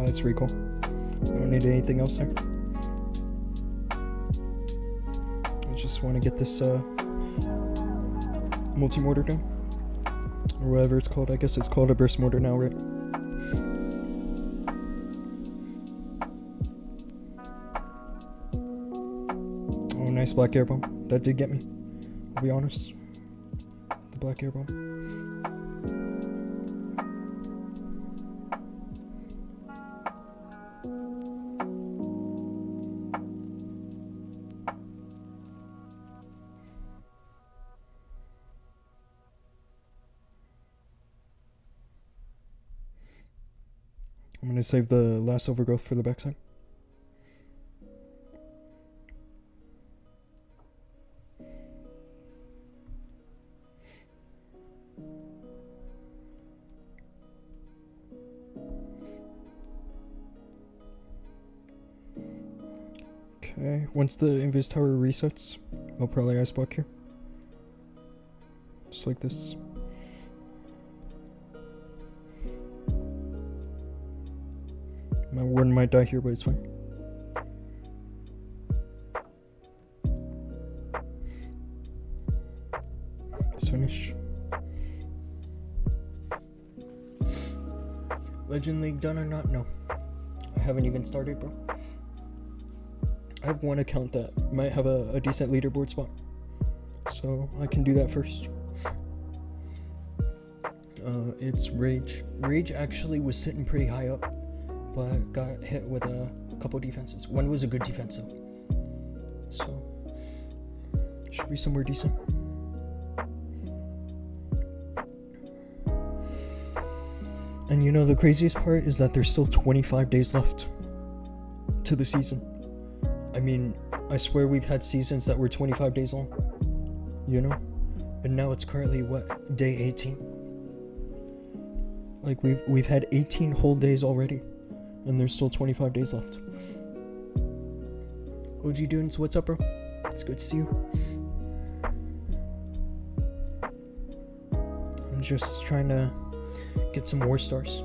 Speaker 1: That's recall. I don't need anything else there. I just want to get this multi-mortar done. Or whatever it's called. I guess it's called a burst mortar now, right? Oh, nice black air bomb. That did get me. I'll be honest. The black air bomb. I'm going to save the last overgrowth for the backside. Okay, once the invis tower resets, I'll probably ice block here. Just like this. My warden might die here, but it's fine. Let's finish. Legend League done or not? No. I haven't even started, bro. I have one account that might have a decent leaderboard spot. So I can do that first. It's Rage. Rage actually was sitting pretty high up, but got hit with a couple defenses. One was a good defense though. So, should be somewhere decent. And you know the craziest part is that there's still 25 days left to the season. I mean, I swear we've had seasons that were 25 days long. You know? And now it's currently, what, day 18? Like, we've had 18 whole days already. And there's still 25 days left. OG Dunes, what's up, bro? It's good to see you. I'm just trying to get some more stars.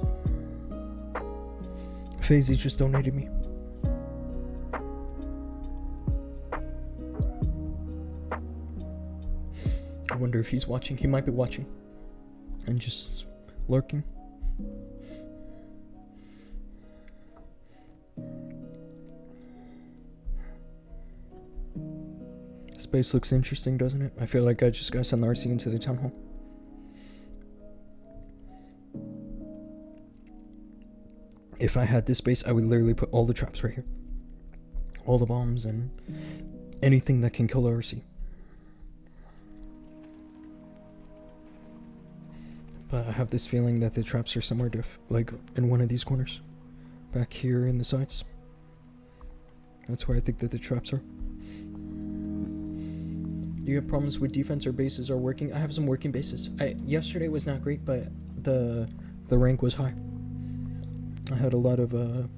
Speaker 1: FaZe just donated me. I wonder if he's watching. He might be watching. And just lurking. Space looks interesting, doesn't it? I feel like I just gotta send the RC into the town hall. If I had this base, I would literally put all the traps right here. All the bombs and anything that can kill the RC. But I have this feeling that the traps are somewhere like in one of these corners. Back here in the sides. That's where I think that the traps are. You have problems with defense or bases are working? I have some working bases. Yesterday was not great, but the rank was high. I had a lot of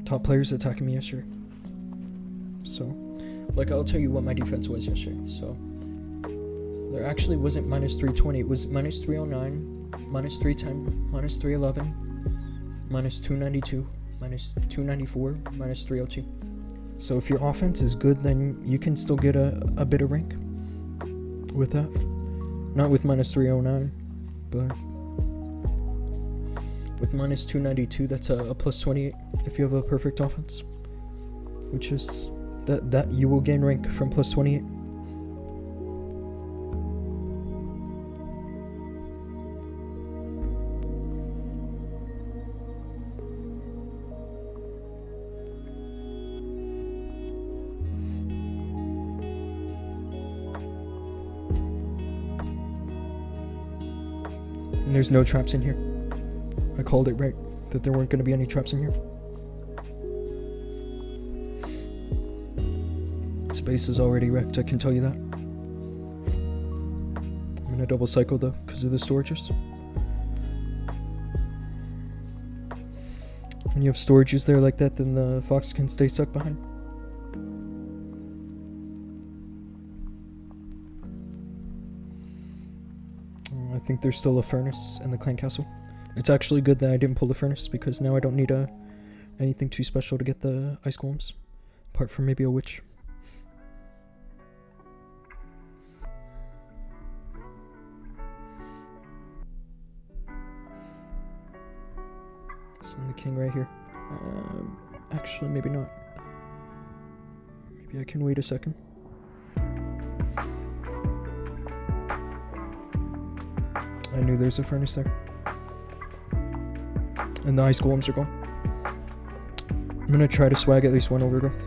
Speaker 1: top players attacking me yesterday. So, like, I'll tell you what my defense was yesterday. So, there actually wasn't minus 320. It was minus 309, minus 310, minus 311, minus 292, minus 294, minus 302. So if your offense is good, then you can still get a bit of rank with that. Not with minus 309, but with minus 292, that's a plus 28 if you have a perfect offense. Which is that you will gain rank from plus 28. And there's no traps in here. I called it right, that there weren't going to be any traps in here. This base is already wrecked, I can tell you that. I'm going to double cycle though, because of the storages. When you have storages there like that, then the fox can stay stuck behind. I think there's still a furnace in the clan castle. It's actually good that I didn't pull the furnace, because now I don't need anything too special to get the ice golems. Apart from maybe a witch. Send the king right here. Actually, maybe not. Maybe I can wait a second. I knew there's a furnace there. And the ice golems are gone. I'm gonna try to swag at least one overgrowth.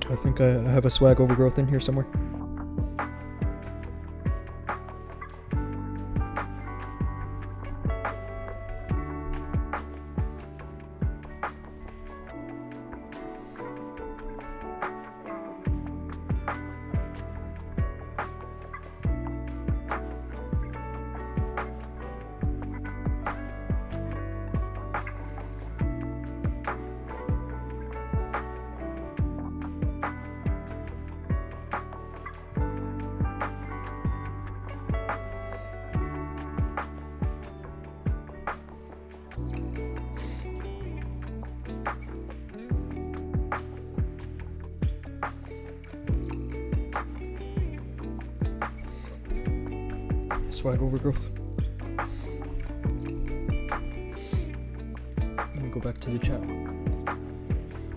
Speaker 1: I think I have a swag overgrowth in here somewhere. Swag overgrowth. Let me go back to the chat.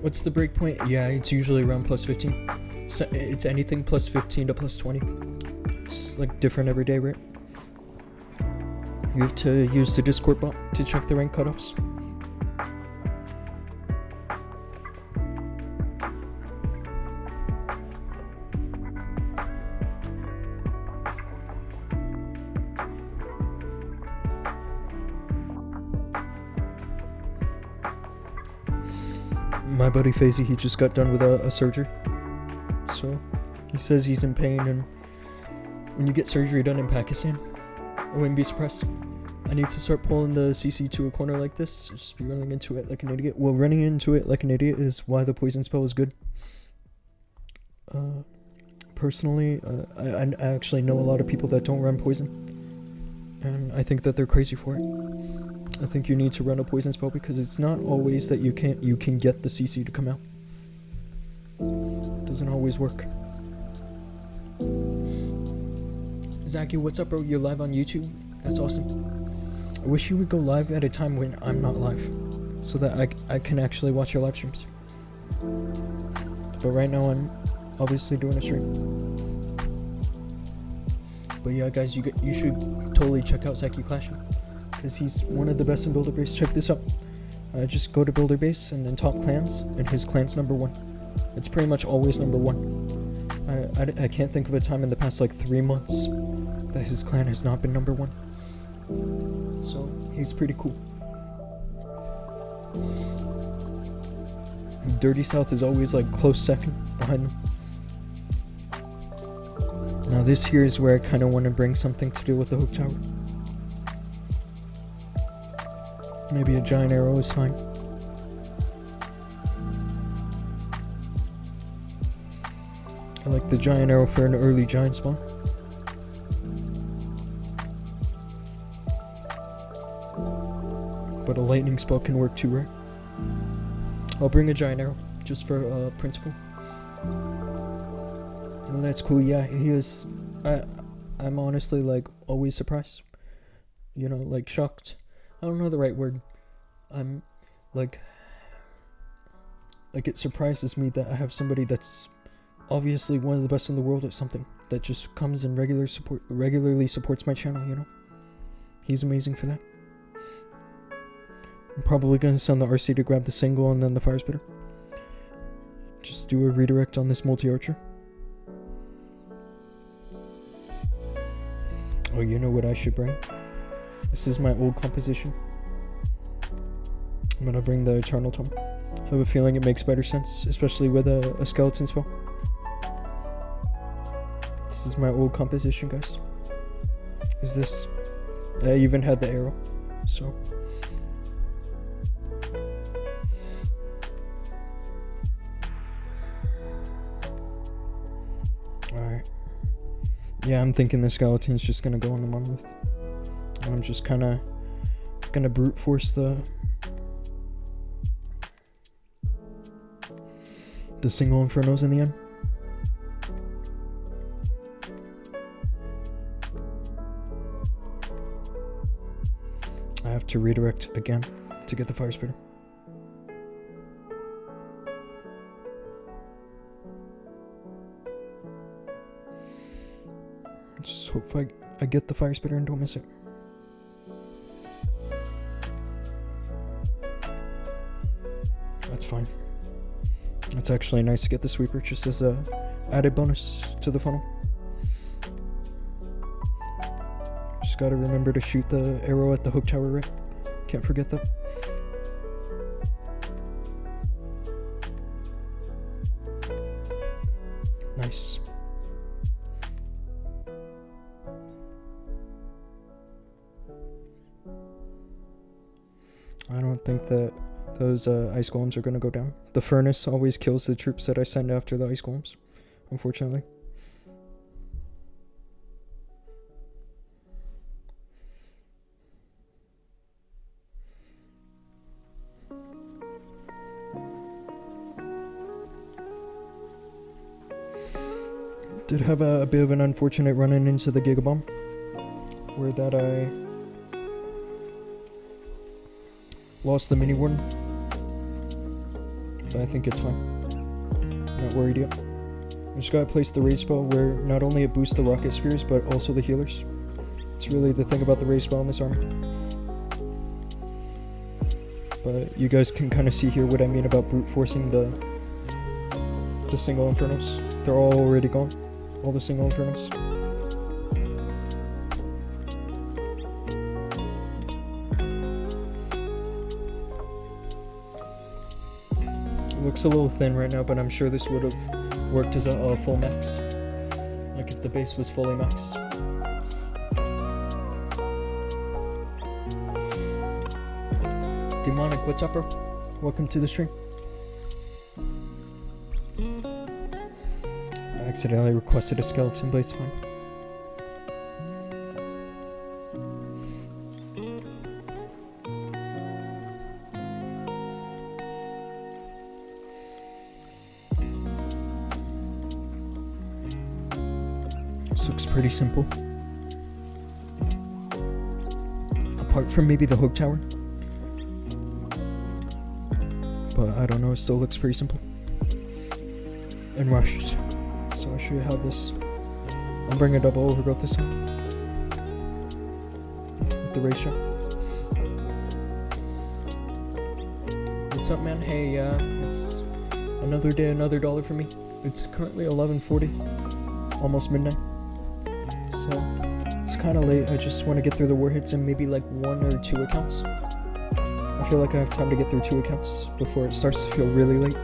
Speaker 1: What's the breakpoint? Yeah, it's usually around plus 15. So it's anything plus 15 to plus 20. It's like different every day, right? You have to use the Discord bot to check the rank cutoffs. My buddy Fazy, he just got done with a surgery. So, he says he's in pain, and when you get surgery done in Pakistan, I wouldn't be surprised. I need to start pulling the CC to a corner like this, just be running into it like an idiot. Well, running into it like an idiot is why the poison spell is good. Personally, I actually know a lot of people that don't run poison, and I think that they're crazy for it. I think you need to run a poison spell because it's not always that you can get the CC to come out. It doesn't always work. Zaki, what's up, bro? You're live on YouTube? That's awesome. I wish you would go live at a time when I'm not live, so that I can actually watch your live streams. But right now I'm obviously doing a stream. But yeah, guys, you should totally check out Zaki Clashing, because he's one of the best in Builder Base. Check this out. Just go to Builder Base and then top clans, and his clan's number 1. It's pretty much always number 1. I can't think of a time in the past like 3 months that his clan has not been number 1. So he's pretty cool. Dirty South is always like close second behind them. Now this here is where I kind of want to bring something to do with the Hook Tower. Maybe a giant arrow is fine. I like the giant arrow for an early giant spawn. But a lightning spell can work too, right? I'll bring a giant arrow, just for principle. And that's cool, yeah, he is... I'm honestly, like, always surprised. You know, like, shocked. I don't know the right word. I'm, like, it surprises me that I have somebody that's obviously one of the best in the world at something, that just comes and regularly supports my channel, you know? He's amazing for that. I'm probably going to send the RC to grab the single and then the fire spitter. Just do a redirect on this multi-archer. Oh, you know what I should bring? This is my old composition. I'm gonna bring the Eternal Tome. I have a feeling it makes better sense, especially with a skeleton spell. This is my old composition, guys. Is this? I even had the arrow, so... Alright. Yeah, I'm thinking the skeleton's just gonna go on the monolith. And I'm just kinda gonna brute force the single infernos in the end. I have to redirect again to get the fire spitter. Just hope I get the fire spitter and don't miss it. That's fine. It's actually nice to get the sweeper just as a added bonus to the funnel. Just gotta remember to shoot the arrow at the hook tower, right? Can't forget that. Nice. I don't think that those ice golems are gonna go down. The furnace always kills the troops that I send after the ice golems, unfortunately. Did have a bit of an unfortunate run-in into the Gigabomb, where that I lost the mini warden, but I think it's fine. Not worried yet. I just gotta place the raid spell where not only it boosts the rocket spears, but also the healers. It's really the thing about the raid spell in this army. But you guys can kind of see here what I mean about brute forcing the single infernos. They're all already gone. All the single infernos. Looks a little thin right now, but I'm sure this would have worked as a full max. Like if the base was fully maxed. Demonic, what's up, bro? Welcome to the stream. I accidentally requested a skeleton, but it's fine. This looks pretty simple. Apart from maybe the hook tower. But I don't know, it still looks pretty simple. And rushed. So I should have this. I'll bring a double overgrowth this time. With the ratio. What's up, man? Hey, it's another day, another dollar for me. It's currently 11:40. Almost midnight. So, It's kind of late. I just want to get through the warheads and maybe like 1 or 2 accounts. I feel like I have time to get through 2 accounts before it starts to feel really late.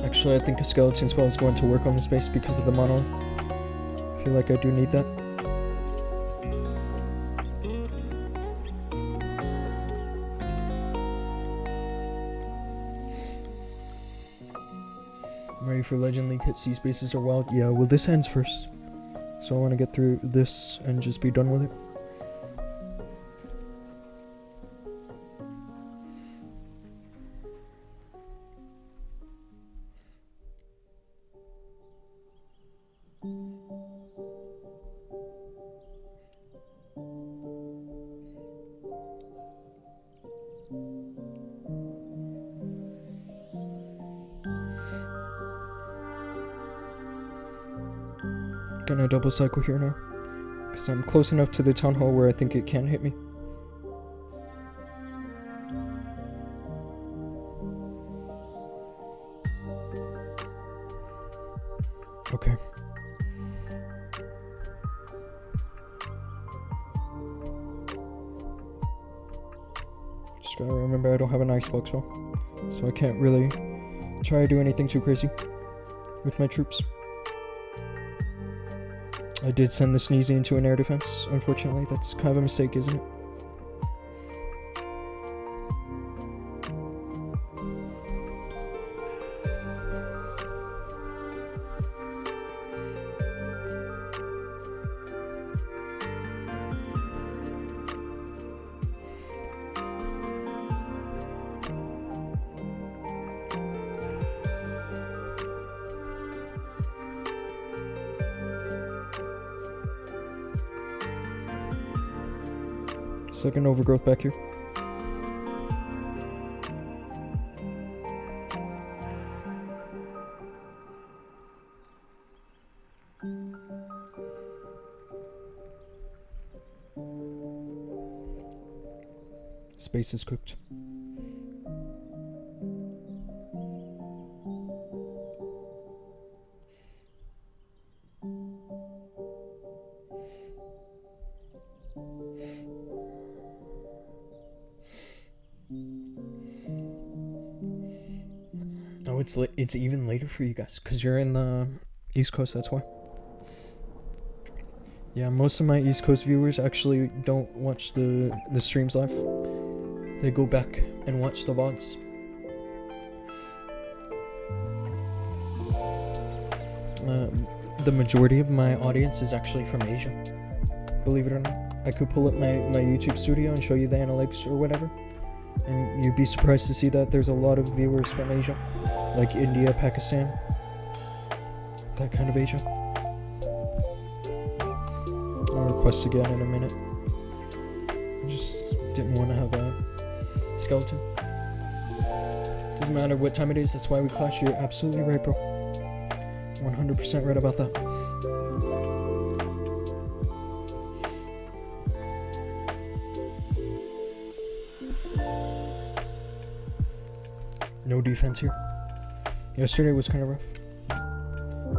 Speaker 1: Actually, I think a skeleton spell is going to work on this base because of the monolith. I feel like I do need that. I'm ready for Legend League hits. These bases are wild. Yeah, well, this ends first. So I want to get through this and just be done with it. Gonna double cycle here now, because I'm close enough to the town hall where I think it can hit me. Okay. Just gotta remember I don't have an icebox spell, so I can't really try to do anything too crazy with my troops. I did send the Sneezy into an air defense, unfortunately. That's kind of a mistake, isn't it? Second overgrowth back here. Space is cooked. Oh, it's even later for you guys, because you're in the East Coast, that's why. Yeah, most of my East Coast viewers actually don't watch the streams live. They go back and watch the VODs. The majority of my audience is actually from Asia. Believe it or not. I could pull up my YouTube studio and show you the analytics or whatever. And you'd be surprised to see that there's a lot of viewers from Asia. Like India, Pakistan. That kind of Asia. I'll request again in a minute. I just didn't want to have a skeleton. Doesn't matter what time it is, that's why we clash. You're absolutely right, bro. 100% right about that. No defense here. Yesterday was kind of rough.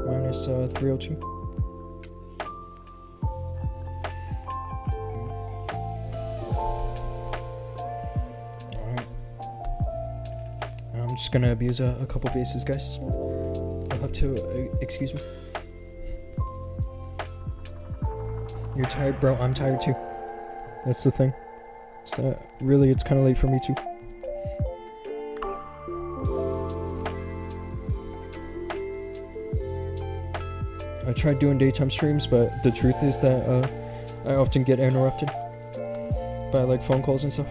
Speaker 1: Minus 302. Alright. I'm just gonna abuse a couple bases, guys. I'll have to, excuse me. You're tired, bro. I'm tired too. That's the thing. So really, it's kind of late for me too. I tried doing daytime streams, but the truth is that I often get interrupted by like phone calls and stuff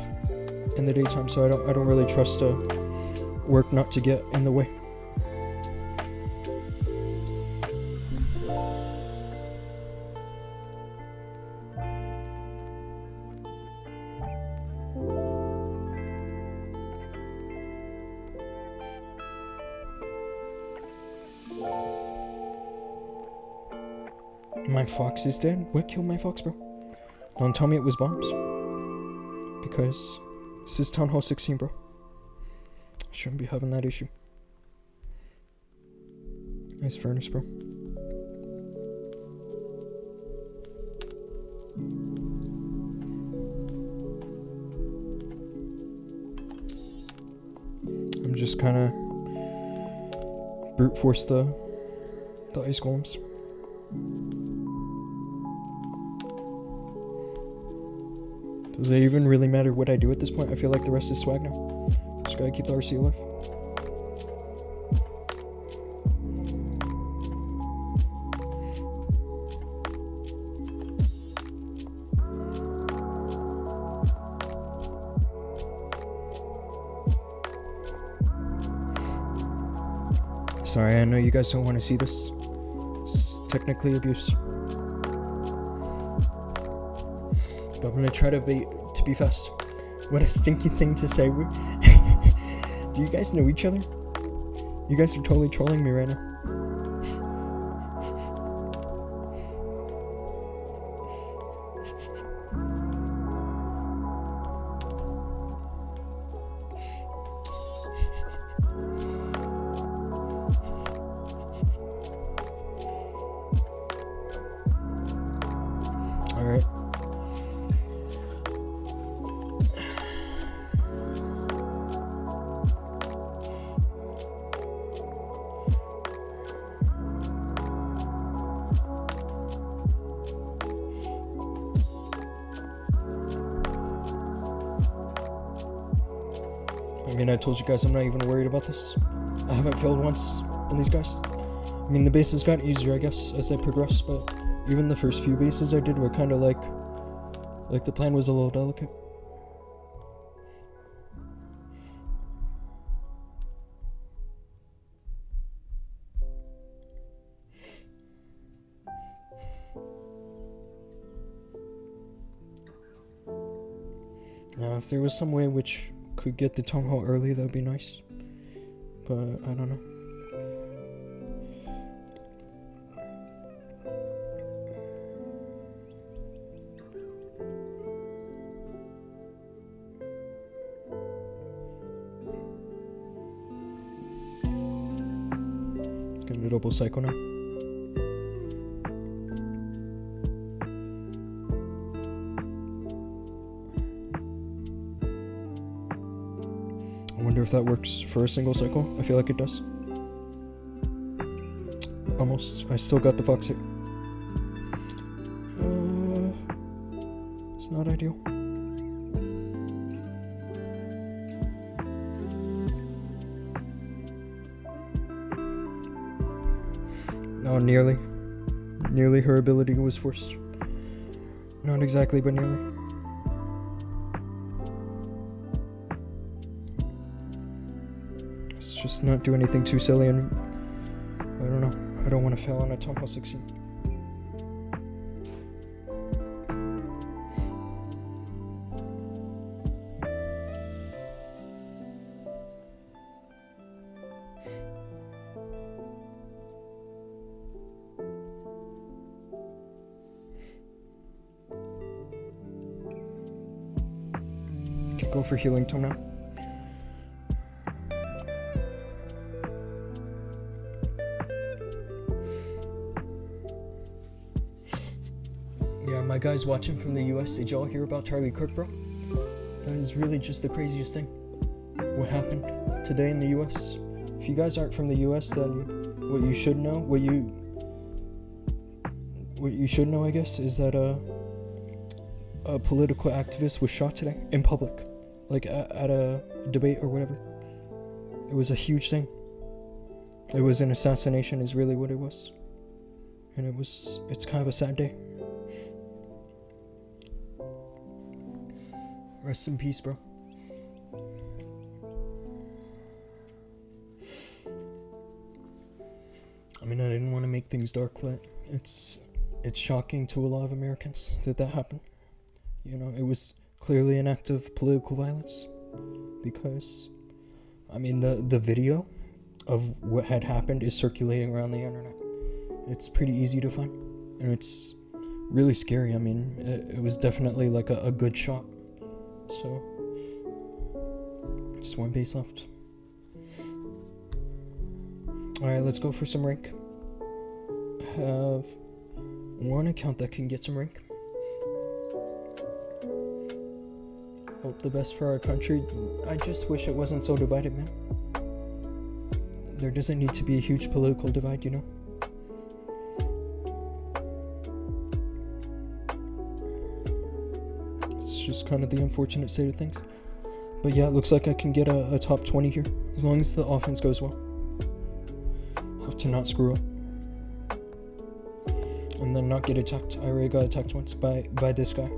Speaker 1: in the daytime, so I don't really trust work not to get in the way. My fox is dead? What killed my fox, bro? Don't tell me it was bombs. Because this is Town Hall 16, bro. I shouldn't be having that issue. Nice furnace, bro. I'm just kind of brute force the ice golems. Does it even really matter what I do at this point? I feel like the rest is swag now. Just gotta keep the RC alive. Sorry, I know you guys don't want to see this. It's technically abuse. But I'm gonna try to be fast. What a stinky thing to say. Do you guys know each other? You guys are totally trolling me right now. Alright. I mean, I told you guys I'm not even worried about this. I haven't failed once in these guys. I mean, the bases got easier, I guess, as I progressed, but even the first few bases I did were kind of like the plan was a little delicate. Now, if there was some way which could get the town hall early, that'd be nice. But I don't know. Getting a double cycle now. I wonder if that works for a single cycle. I feel like it does. Almost. I still got the fox here. It's not ideal. Oh, nearly. Nearly her ability was forced. Not exactly, but nearly. Just not do anything too silly, and I don't know. I don't want to fail on a Tom Hall 16. Can go for healing tome now. My guys watching from the US, did y'all hear about Charlie Kirk, bro? That is really just the craziest thing. What happened today in the US? If you guys aren't from the US, then what you should know, what you should know, I guess, is that a political activist was shot today in public, like at a debate or whatever. It was a huge thing. It was an assassination, is really what it was, and it's kind of a sad day. Rest in peace, bro. I mean, I didn't want to make things dark, but it's shocking to a lot of Americans that happened. You know, it was clearly an act of political violence, because, I mean, the video of what had happened is circulating around the internet. It's pretty easy to find, and it's really scary. I mean, it was definitely like a good shot. So, just one base left. Alright, let's go for some rank. have one account that can get some rank. Hope the best for our country. I just wish it wasn't so divided, man. There doesn't need to be a huge political divide, you know? It's just kind of the unfortunate state of things. But yeah, it looks like I can get a top 20 here, as long as the offense goes well. Have to not screw up. And then not get attacked. I already got attacked once by this guy.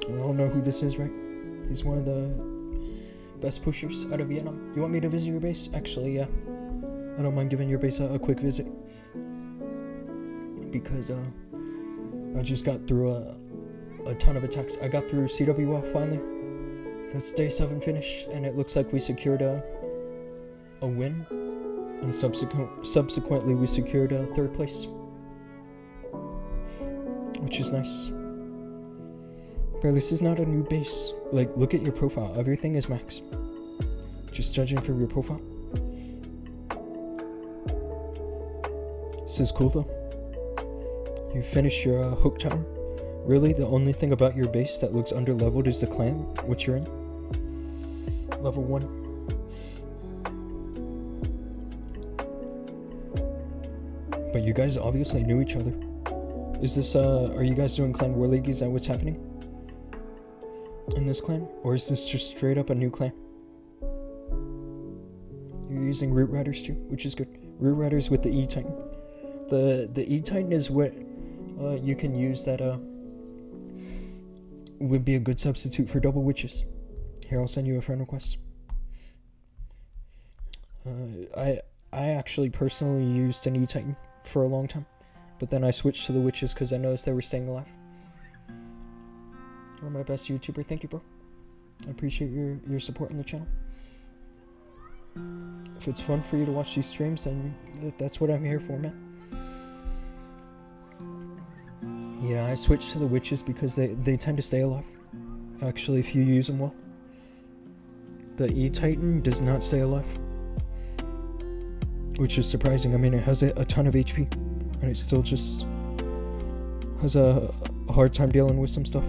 Speaker 1: We all know who this is, right? He's one of the best pushers out of Vietnam. You want me to visit your base? Actually, yeah. I don't mind giving your base a quick visit. Because I just got through a ton of attacks. I got through CWL finally. That's day 7 finish, and it looks like we secured a win. And subsequently we secured 3rd place. Which is nice. Bro, this is not a new base. Like, look at your profile. Everything is max. Just judging from your profile. This is cool though. You finished your hook tower. Really, the only thing about your base that looks under-leveled is the clan, which you're in. Level 1. But you guys obviously knew each other. Is this, are you guys doing clan war league? Is that what's happening in this clan? Or is this just straight up a new clan? You're using root riders too, which is good. Root riders with the E-Titan. The E-Titan is what you can use that would be a good substitute for double witches. Here, I'll send you a friend request. I actually personally used an E-Titan for a long time, but then I switched to the witches because I noticed they were staying alive. You're my best YouTuber. Thank you, bro. I appreciate your support on the channel. If it's fun for you to watch these streams, then that's what I'm here for, man. Yeah, I switched to the witches because they tend to stay alive. Actually, if you use them well. The E-Titan does not stay alive. Which is surprising. I mean, it has a ton of HP. And it still just has a hard time dealing with some stuff.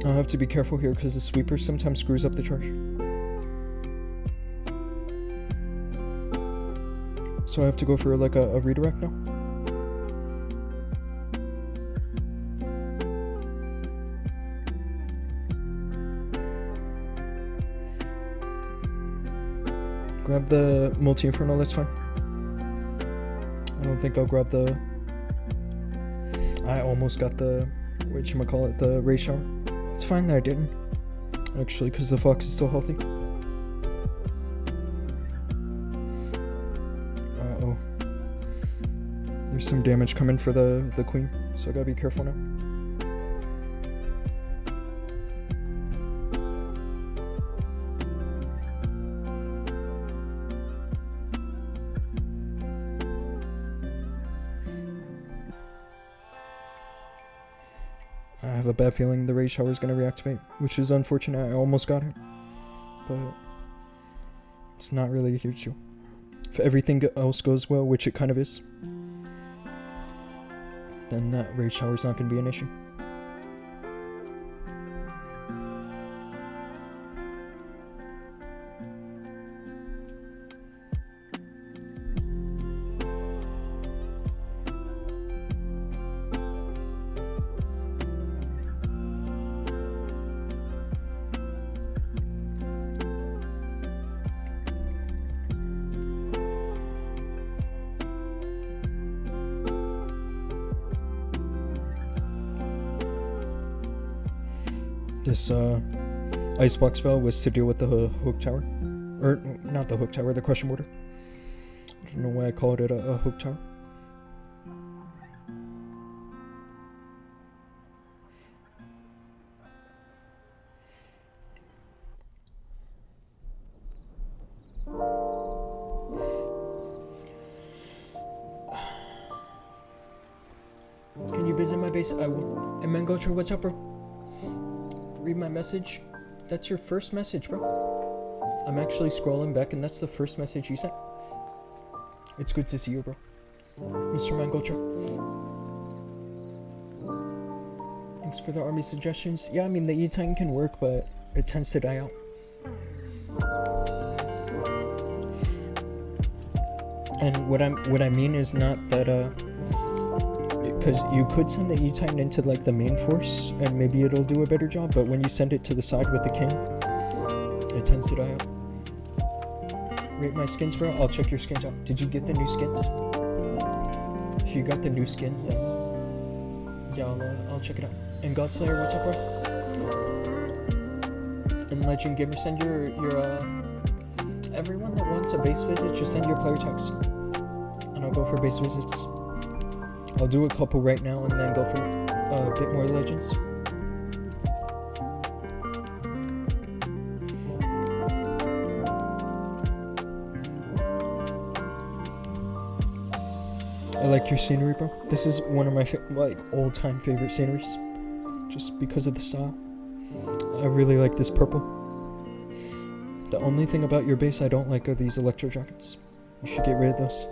Speaker 1: I'll have to be careful here because the sweeper sometimes screws up the charge. So I have to go for like a redirect now. Grab the multi-infernal, that's fine. I don't think I'll grab the... I almost got the... whatchamacallit, the ray shower. It's fine that I didn't. Actually, because the fox is still healthy. Uh-oh. There's some damage coming for the queen, so I gotta be careful now. I have a bad feeling the ray shower is going to reactivate, which is unfortunate. I almost got it, but it's not really a huge deal. If everything else goes well, which it kind of is, then that ray shower is not going to be an issue. This icebox spell was to deal with the hook tower. Or, not the hook tower, the crushing mortar. I don't know why I called it a hook tower. visit my base, I will. And Mangotra, what's up, bro? Read my message. That's your first message, bro. I'm actually scrolling back, and that's the first message you sent. It's good to see you, bro. Mr. Mangotra. Thanks for the army suggestions. Yeah, I mean, the E-Titan can work, but it tends to die out. And what I mean is not that, because you could send the E-Titan into, like, the main force, and maybe it'll do a better job, but when you send it to the side with the king, it tends to die out. Rate my skins, bro. I'll check your skins out. Did you get the new skins? If you got the new skins, then yeah, I'll check it out. And Godslayer, what's up, bro? And Legend Gamer, send your everyone that wants a base visit, just send your player tags, and I'll go for base visits. I'll do a couple right now, and then go for a bit more legends. I like your scenery, bro. This is one of my all-time favorite sceneries, just because of the style. I really like this purple. The only thing about your base I don't like are these electro dragons. You should get rid of those.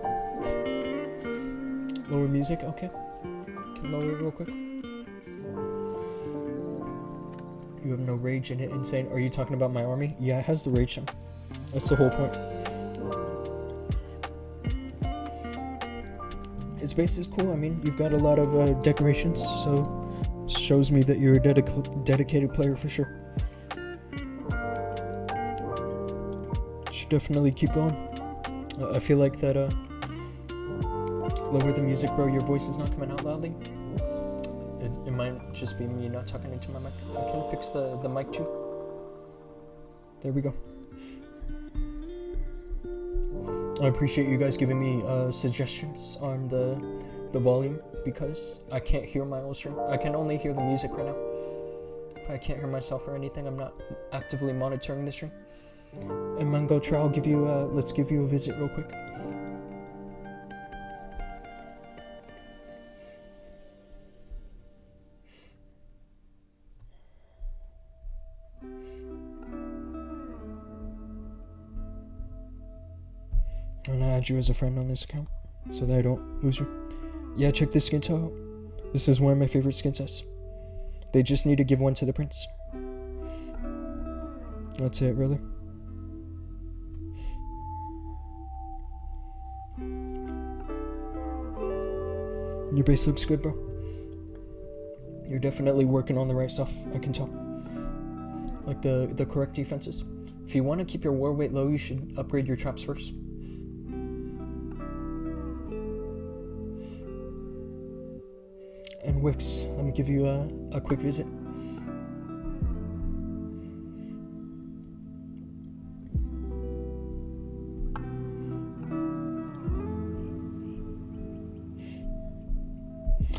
Speaker 1: Lower music, okay. Can lower it real quick. You have no rage in it, insane. Are you talking about my army? Yeah, it has the rage sound. That's the whole point. His base is cool. I mean, you've got a lot of decorations, so shows me that you're a dedicated player for sure. Should definitely keep going. I feel like that, lower the music, bro. Your voice is not coming out loudly. It might just be me not talking into my mic. I can fix the mic too. There we go. I appreciate you guys giving me suggestions on the volume, because I can't hear my own stream. I can only hear the music right now. I can't hear myself or anything. I'm not actively monitoring the stream. And Mangotra, I'll give you let's give you a visit real quick. I'm gonna add you as a friend on this account so that I don't lose you. Yeah, check this skin set out. This is one of my favorite skin sets. They just need to give one to the prince. That's it, really. Your base looks good, bro. You're definitely working on the right stuff, I can tell. Like the correct defenses. If you want to keep your war weight low, you should upgrade your traps first. And Wix, let me give you a quick visit.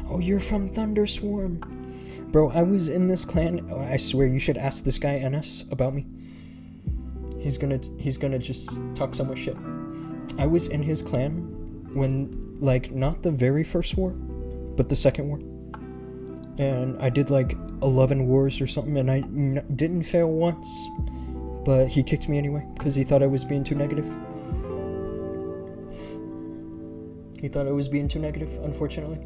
Speaker 1: Oh, you're from Thunderswarm. Bro, I was in this clan. Oh, I swear you should ask this guy NS about me. He's gonna just talk so much shit. I was in his clan when, like, not the very first war, but the second war. And I did like 11 wars or something, and I didn't fail once, but he kicked me anyway because he thought I was being too negative. He thought I was being too negative, unfortunately.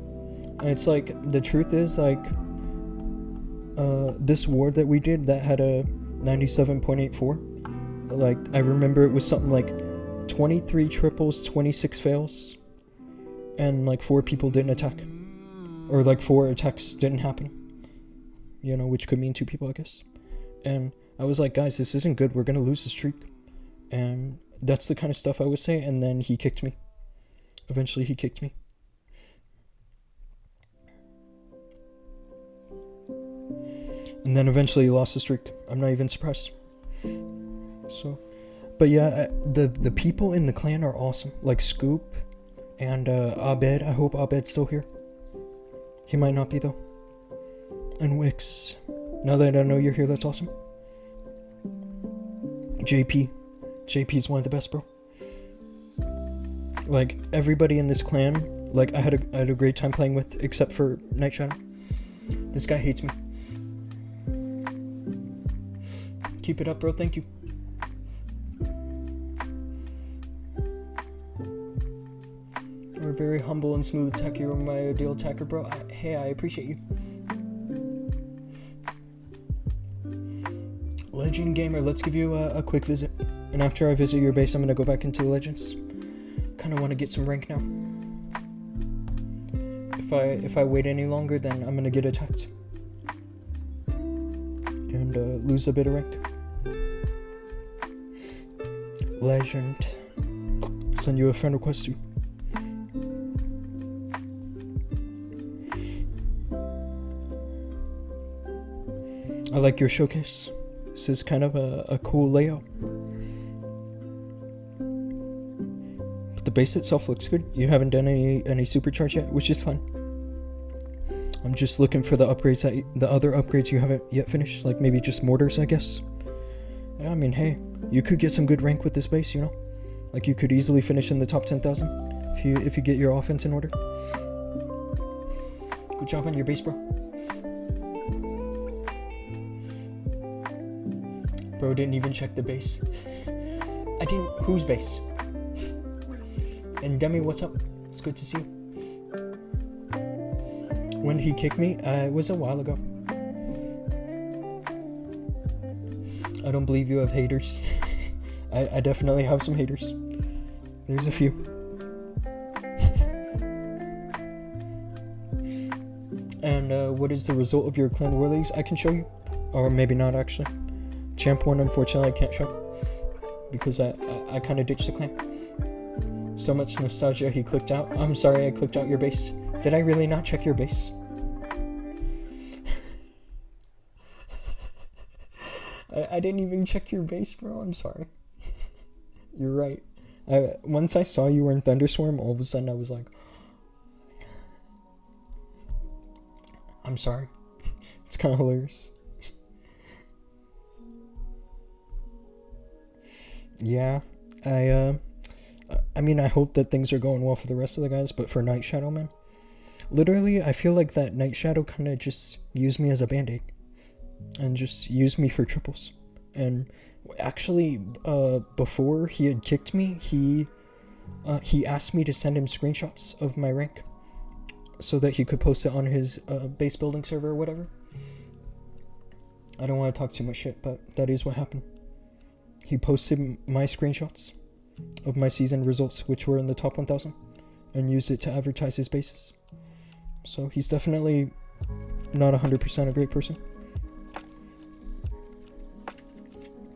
Speaker 1: And it's like, the truth is, like, this war that we did that had a 97.84, like, I remember it was something like 23 triples, 26 fails, and like 4 people didn't attack. Or like 4 attacks didn't happen, you know, which could mean 2 people, I guess. And I was like, guys, this isn't good. We're gonna lose the streak. And that's the kind of stuff I would say. And then he kicked me. Eventually, he kicked me. And then eventually, he lost the streak. I'm not even surprised. So, but yeah, the people in the clan are awesome. Like Scoop and Abed. I hope Abed's still here. He might not be, though. And Wix. Now that I know you're here, that's awesome. JP. JP's one of the best, bro. Like, everybody in this clan Like, I had a great time playing with, except for Night Shadow. This guy hates me. Keep it up, bro. Thank you. You're very humble and smooth attacker. You're my ideal attacker, bro. Hey, I appreciate you. Legend Gamer, let's give you a quick visit. And after I visit your base, I'm gonna go back into the Legends. Kinda wanna get some rank now. If I wait any longer, then I'm gonna get attacked. And lose a bit of rank. Legend. Send you a friend request too. I like your showcase. This is kind of a cool layout. But the base itself looks good. You haven't done any supercharge yet, which is fine. I'm just looking for the upgrades the other upgrades you haven't yet finished, like maybe just mortars, I guess. I mean, hey, you could get some good rank with this base, you know? Like, you could easily finish in the top 10,000 if you get your offense in order. Good job on your base, bro. Bro didn't even check the base. I didn't. Whose base? And Demi, what's up? It's good to see you. When did he kick me? It was a while ago. I don't believe you have haters. I definitely have some haters. There's a few. And what is the result of your clan war leagues? I can show you. Or maybe not, actually. Champ 1, unfortunately, I can't show. Because I kind of ditched the clan. So much nostalgia, he clicked out. I'm sorry, I clicked out your base. Did I really not check your base? I didn't even check your base, bro. I'm sorry. You're right. Once I saw you were in Thunderstorm, all of a sudden I was like, I'm sorry. It's kind of hilarious. Yeah, I mean, I hope that things are going well for the rest of the guys, but for Night Shadow, man, literally, I feel like that Night Shadow kind of just used me as a band-aid, and just used me for triples. And actually, before he had kicked me, he asked me to send him screenshots of my rank, so that he could post it on his base building server or whatever. I don't want to talk too much shit, but that is what happened. He posted my screenshots of my season results, which were in the top 1,000, and used it to advertise his bases. So he's definitely not 100% a great person.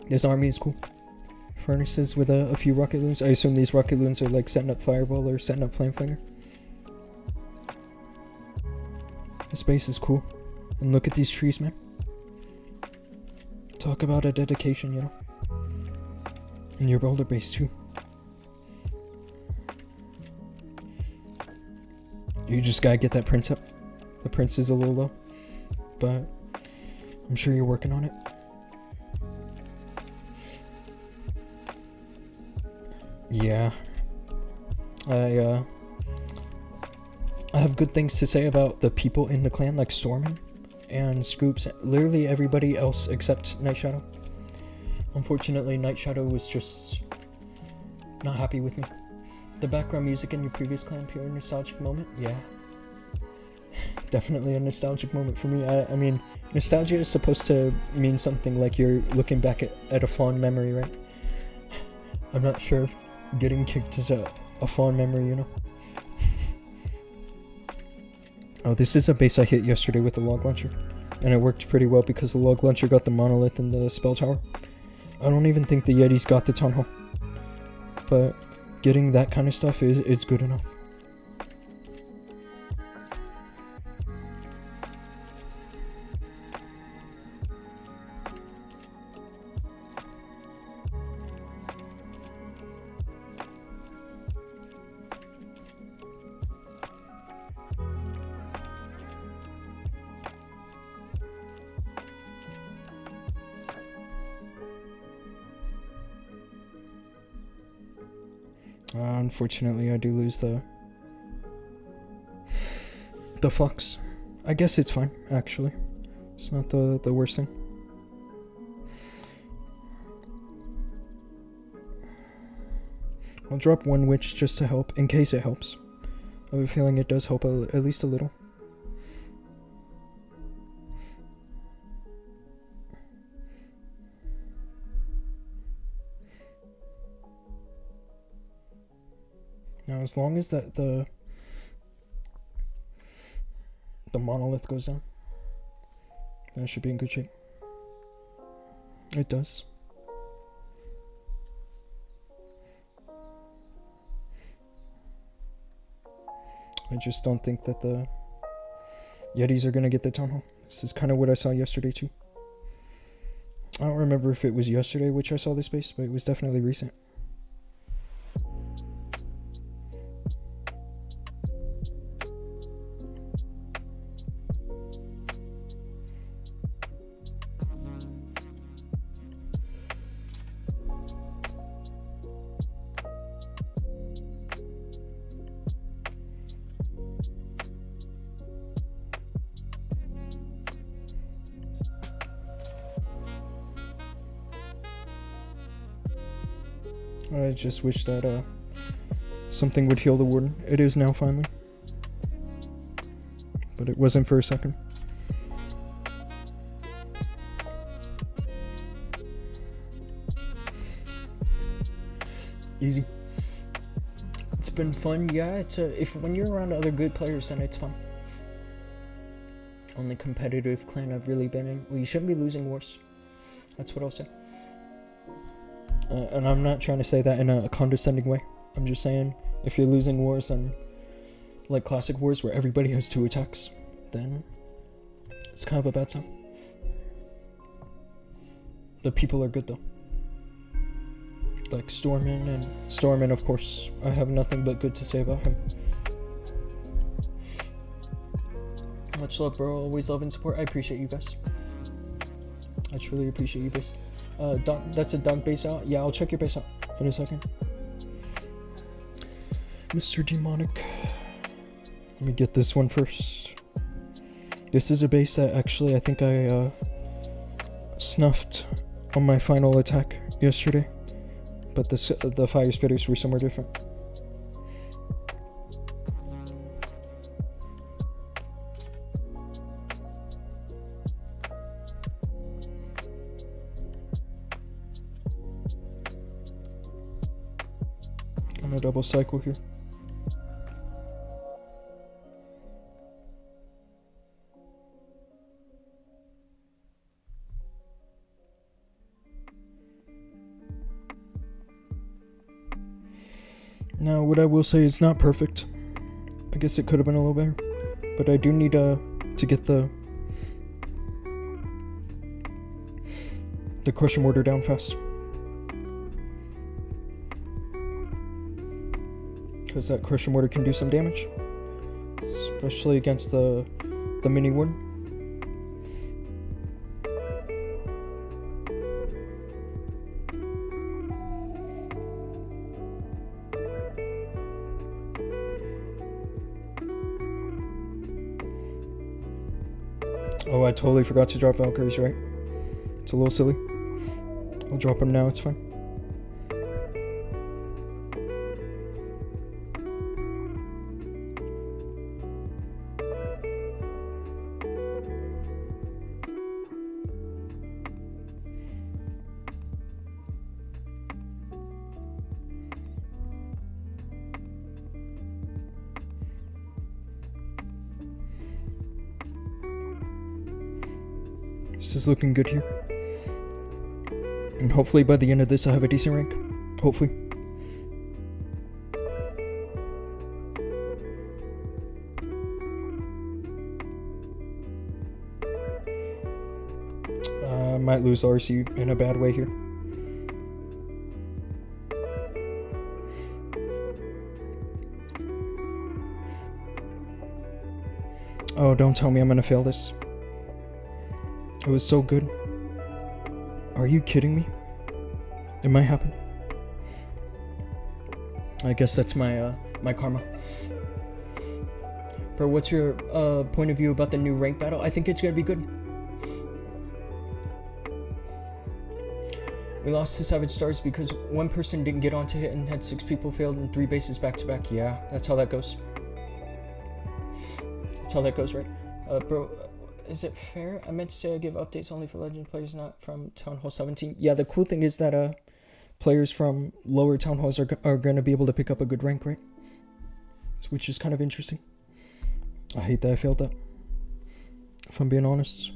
Speaker 1: His army is cool. Furnaces with a few rocket loons. I assume these rocket loons are like setting up Fireball or setting up Flame Flinger. This base is cool. And look at these trees, man. Talk about a dedication, you know. And your boulder base too. You just gotta get that prince up. The prince is a little low, but I'm sure you're working on it. Yeah. I have good things to say about the people in the clan, like Stormin and Scoops, literally everybody else except Night Shadow. Unfortunately, Night Shadow was just not happy with me. The background music in your previous clan, pure nostalgic moment? Yeah. Definitely a nostalgic moment for me. I mean, nostalgia is supposed to mean something like you're looking back at a fond memory, right? I'm not sure if getting kicked is a fond memory, you know? Oh, this is a base I hit yesterday with the log launcher. And it worked pretty well because the log launcher got the monolith and the spell tower. I don't even think the Yetis got the town hall. But getting that kind of stuff is good enough. Unfortunately, I do lose the The fox. I guess it's fine, actually. It's not the worst thing. I'll drop one witch just to help, in case it helps. I have a feeling it does help at least a little. Now, as long as the monolith goes down, that should be in good shape. It does. I just don't think that the Yetis are gonna get the town hall. This is kind of what I saw yesterday too. I don't remember if it was yesterday which I saw this base, but it was definitely recent. I just wish that something would heal the warden. It is now finally. But it wasn't for a second. Easy. It's been fun, yeah. If when you're around other good players, then it's fun. Only competitive clan I've really been in. Well, you shouldn't be losing wars. That's what I'll say. And I'm not trying to say that in a condescending way. I'm just saying, if you're losing wars on, like, classic wars where everybody has 2 attacks, then it's kind of a bad sign. The people are good, though. Like Stormin, of course. I have nothing but good to say about him. Much love, bro. Always love and support. I appreciate you guys. I truly appreciate you guys. That's a dunk base out. Yeah, I'll check your base out in a second. Mr. Demonic. Let me get this one first. This is a base that actually I think I snuffed on my final attack yesterday. But the fire spitters were somewhere different. A double cycle here. Now, what I will say is not perfect. I guess it could have been a little better, but I do need to get the crushing mortar down fast. Because that crushing mortar can do some damage, especially against the mini one. Oh, I totally forgot to drop Valkyries, right? It's a little silly. I'll drop them now, it's fine. This is looking good here. And hopefully by the end of this I'll have a decent rank. Hopefully. I might lose RC in a bad way here. Oh, don't tell me I'm gonna fail this. It was so good. Are you kidding me? It might happen. I guess that's my my karma. Bro, what's your point of view about the new rank battle? I think it's gonna be good. We lost to Savage Stars because one person didn't get on to hit and had 6 people failed in 3 bases back to back. Yeah, that's how that goes. That's how that goes, right? Bro, is it fair? I meant to give updates only for Legend players, not from Town Hall 17. Yeah, the cool thing is that players from lower Town Halls are gonna be able to pick up a good rank, right? Which is kind of interesting. I hate that I failed that, if I'm being honest.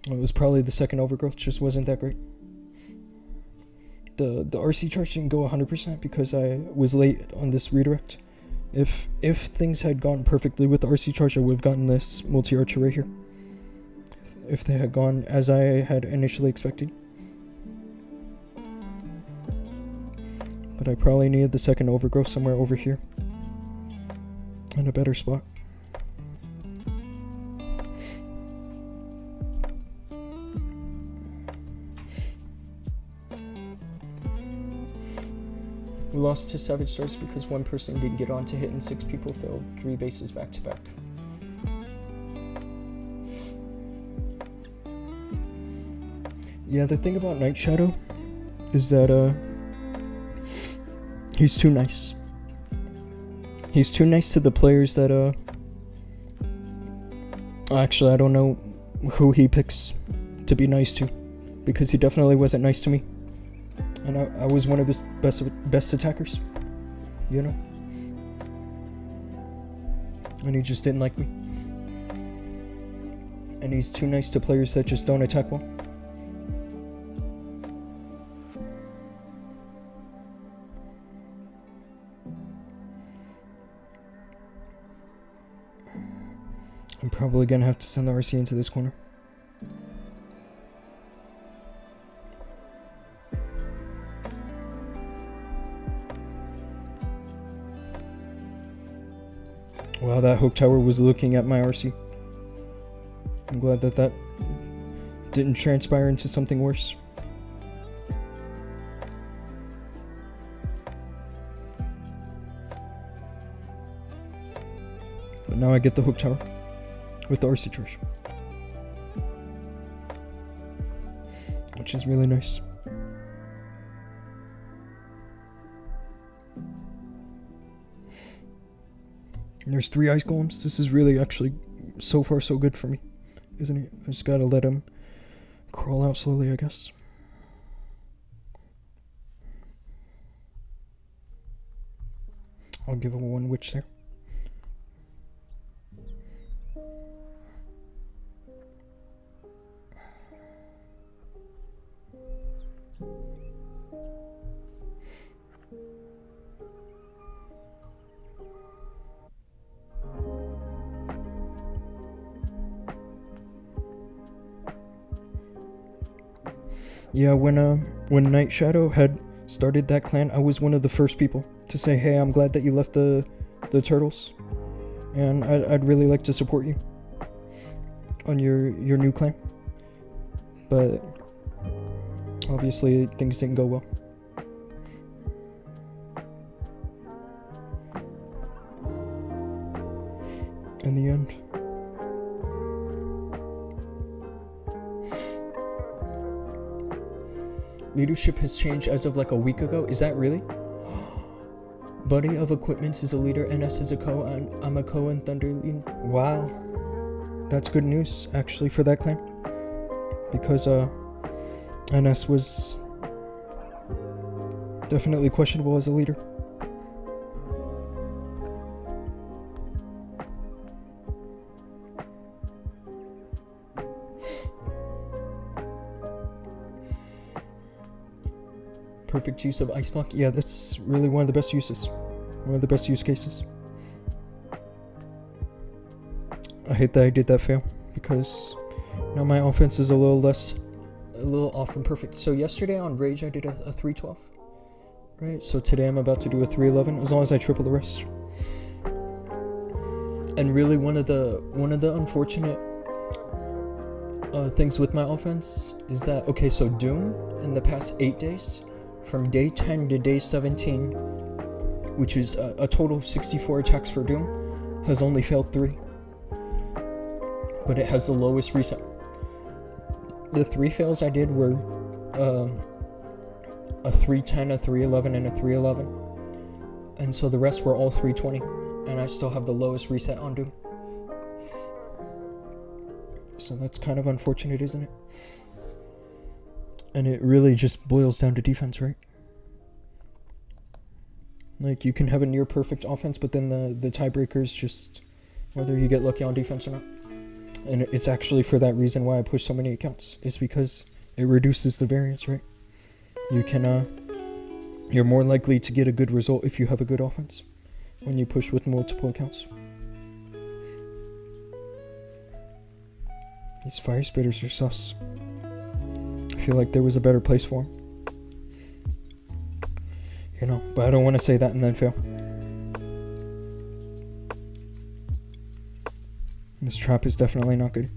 Speaker 1: It was probably the second overgrowth, just wasn't that great. The RC charge didn't go 100% because I was late on this redirect. If things had gone perfectly with the RC charge, I would have gotten this multi-archer right here. If they had gone as I had initially expected. But I probably needed the second overgrowth somewhere over here. In a better spot. We lost to Savage Stars because one person didn't get on to hit and 6 people failed 3 bases back to back. Yeah, the thing about Night Shadow is that he's too nice. He's too nice to the players that actually I don't know who he picks to be nice to, because he definitely wasn't nice to me. And I was one of his best attackers, you know? And he just didn't like me. And he's too nice to players that just don't attack well. I'm probably gonna have to send the RC into this corner. Wow, that hook tower was looking at my RC. I'm glad that didn't transpire into something worse. But now I get the hook tower with the RC charge, which is really nice. And there's 3 ice golems. This is really actually so far so good for me, isn't it? I just gotta let him crawl out slowly, I guess. I'll give him 1 witch there. Yeah, when Night Shadow had started that clan, I was one of the first people to say, hey, I'm glad that you left the turtles, and I'd really like to support you on your new clan. But obviously things didn't go well. In the end. Leadership has changed as of like a week ago. Is that really? Buddy of Equipments is a leader, NS is a co, and I'm a co and Thunderlean. Wow. That's good news, actually, for that clan. Because, NS was definitely questionable as a leader. Perfect use of Ice Block. Yeah, that's really one of the best uses. One of the best use cases. I hate that I did that fail, because now my offense is a little off from perfect. So yesterday on Rage I did a 312. Right, so today I'm about to do a 311, as long as I triple the rest. And really one of the unfortunate things with my offense is that, okay, so Dhoom in the past 8 days, from day 10 to day 17, which is a total of 64 attacks for Dhoom, has only failed 3. But it has the lowest reset. The 3 fails I did were a 310, a 311, and a 311. And so the rest were all 320. And I still have the lowest reset on Dhoom. So that's kind of unfortunate, isn't it? And it really just boils down to defense, right? Like, you can have a near perfect offense, but then the tiebreaker is just whether you get lucky on defense or not. And it's actually for that reason why I push so many accounts, is because it reduces the variance, right? You can, you're more likely to get a good result if you have a good offense when you push with multiple accounts. These fire spitters are sus. I feel like there was a better place for them. You know, but I don't want to say that and then fail. This trap is definitely not good.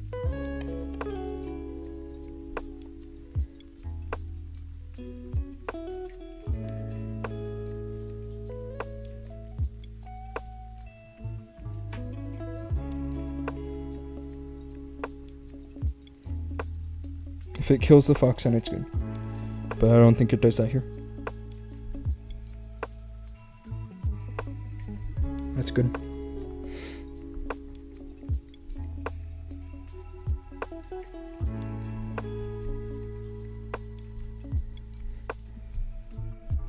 Speaker 1: If it kills the fox, then it's good. But I don't think it does that here. That's good.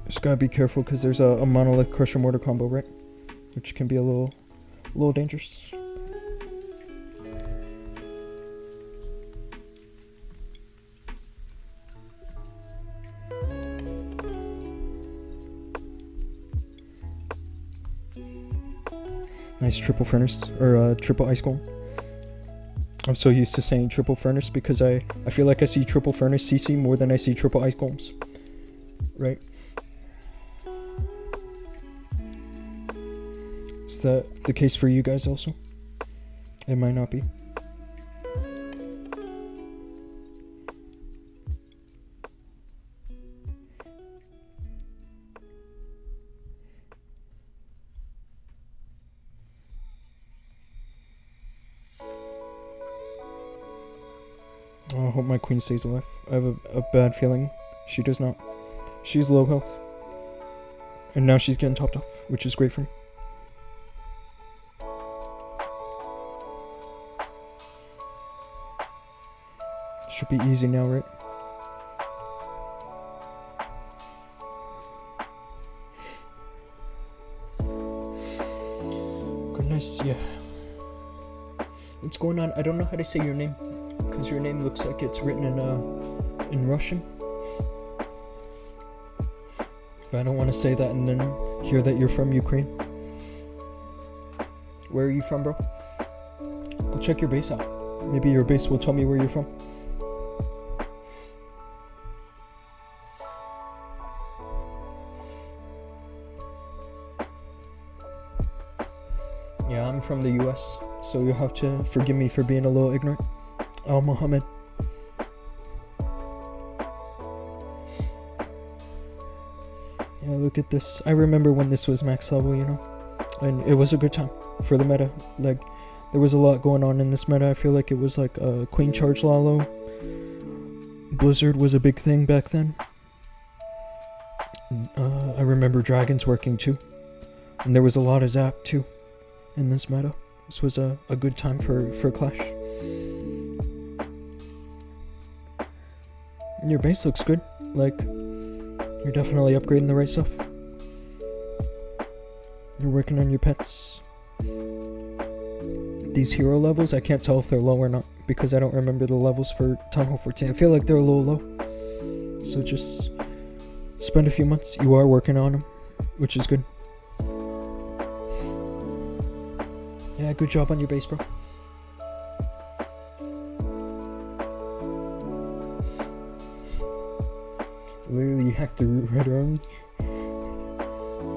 Speaker 1: Just gotta be careful because there's a monolith crusher mortar combo, right? Which can be a little dangerous. Nice triple furnace, or triple ice golem. I'm so used to saying triple furnace because I feel like I see triple furnace CC more than I see triple ice golems. Right? Is that the case for you guys also? It might not be. Oh, I hope my queen stays alive. I have a bad feeling she does not. She's low health. And now she's getting topped off, which is great for me. Should be easy now, right? Goodness, yeah. What's going on? I don't know how to say your name. Because your name looks like it's written in Russian. But I don't want to say that and then hear that you're from Ukraine. Where are you from, bro? I'll check your base out. Maybe your base will tell me where you're from. Yeah, I'm from the US, so you'll have to forgive me for being a little ignorant. Oh, Mohammed. Yeah, look at this. I remember when this was max level, you know? And it was a good time for the meta. Like, there was a lot going on in this meta. I feel like it was like Queen Charge Lalo. Blizzard was a big thing back then. I remember Dragons working too. And there was a lot of Zap too in this meta. This was a good time for Clash. Your base looks good. Like, you're definitely upgrading the right stuff. You're working on your pets. These hero levels, I can't tell if they're low or not because I don't remember the levels for Town Hall 14. I feel like they're a little low. So just spend a few months. You are working on them, which is good. Yeah, good job on your base, bro. Literally, you hacked the Red Army.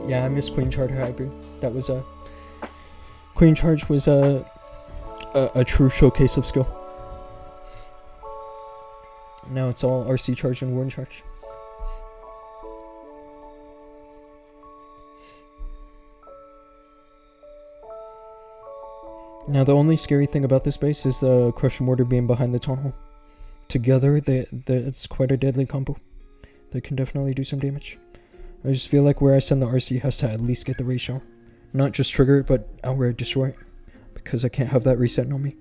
Speaker 1: Yeah, I miss Queen Charge Hybrid. That was Queen Charge was a true showcase of skill. Now it's all RC Charge and Warden Charge. Now, the only scary thing about this base is the Crush and Mortar being behind the tunnel. Together, it's quite a deadly combo. They can definitely do some damage. I just feel like where I send the RC has to at least get the ratio. Not just trigger it, but outright destroy it. Because I can't have that resetting on me.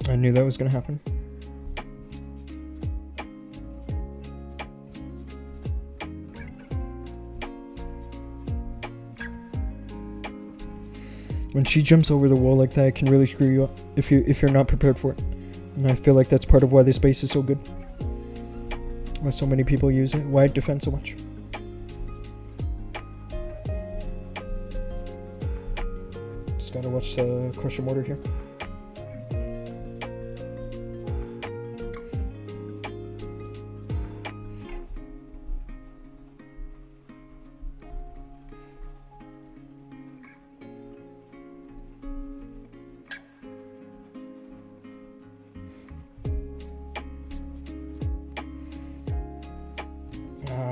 Speaker 1: I knew that was gonna happen. When she jumps over the wall like that, it can really screw you up if you're not prepared for it. And I feel like that's part of why this base is so good. Why so many people use it, why it defends so much. Just gotta watch the Crush and Mortar here.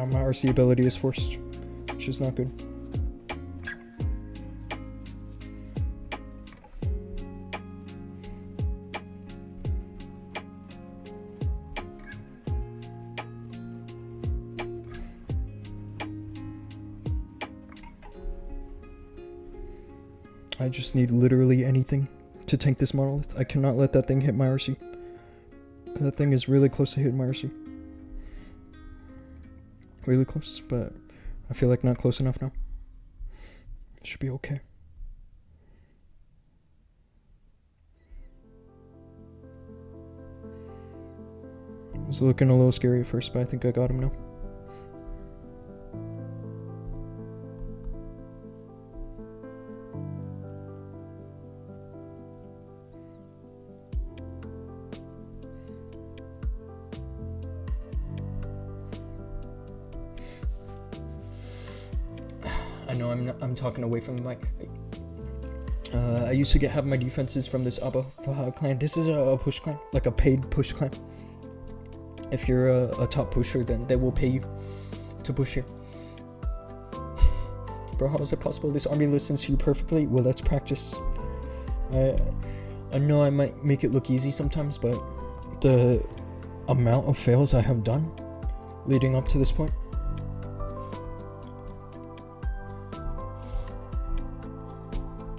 Speaker 1: My RC ability is forced, which is not good. I just need literally anything to tank this monolith. I cannot let that thing hit my RC. That thing is really close to hitting my RC. Really close, but I feel like not close enough now. It should be okay. It was looking a little scary at first, but I think I got him now. I know I'm talking away from the mic. I used to have my defenses from this Abba clan. This is a push clan, like a paid push clan. If you're a top pusher, then they will pay you to push here. Bro, how is it possible this army listens to you perfectly? Well, that's practice. I know I might make it look easy sometimes, but the amount of fails I have done leading up to this point.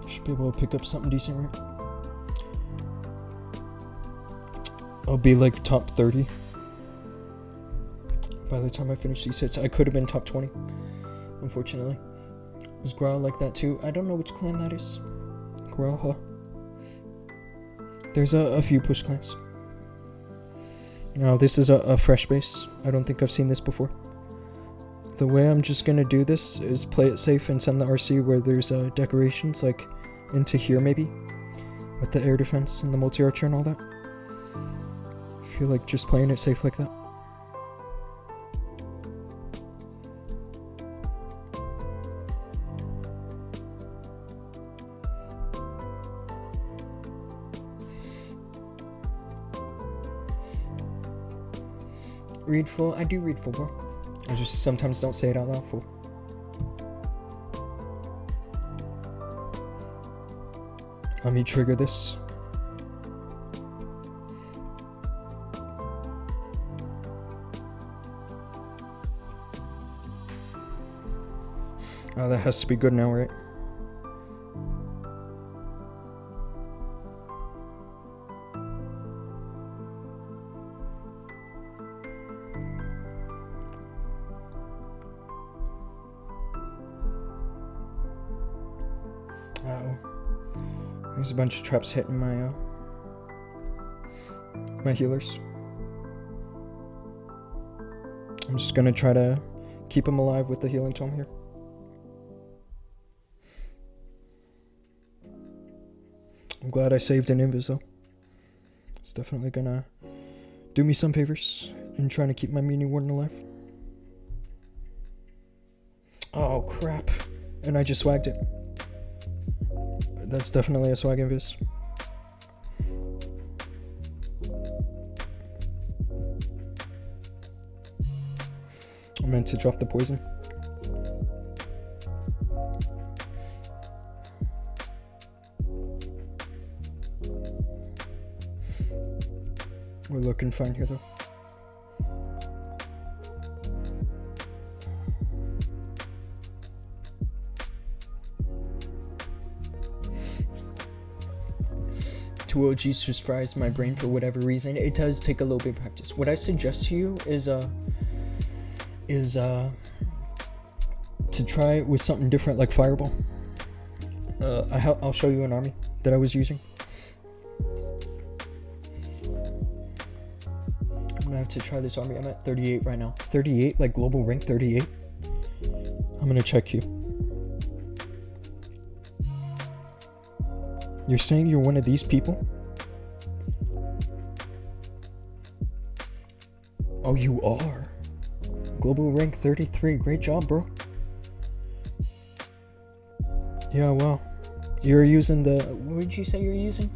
Speaker 1: Should be able to pick up something decent, right? I'll be like top 30 by the time I finish these hits. I could have been top 20, unfortunately. Was Growl like that too? I don't know which clan that is. Growl, huh? There's a few push clans. Now this is a fresh base. I don't think I've seen this before. The way I'm just gonna do this is play it safe and send the RC where there's decorations, like into here maybe, with the air defense and the multi-archer and all that. I feel like just playing it safe like that. Read full? I do read full, bro. I just sometimes don't say it out loud full. Let me trigger this. Oh, that has to be good now, right? Uh-oh. There's a bunch of traps hitting my healers. I'm just gonna try to keep them alive with the healing tome here. I'm glad I saved an invis though. It's definitely gonna do me some favors and trying to keep my mini warden alive. Oh crap. And I just swagged it. That's definitely a swag invis. I meant to drop the poison. We're looking fine here though. Two OGs just fries my brain for whatever reason. It does take a little bit of practice. What I suggest to you is to try it with something different like Fireball. I'll show you an army that I was using. I'm gonna have to try this army. I'm at 38 right now. 38, like global rank 38. I'm gonna check you. You're saying you're one of these people? Oh, you are. Global rank 33. Great job, bro. Yeah, well, you're using the... What did you say you're using?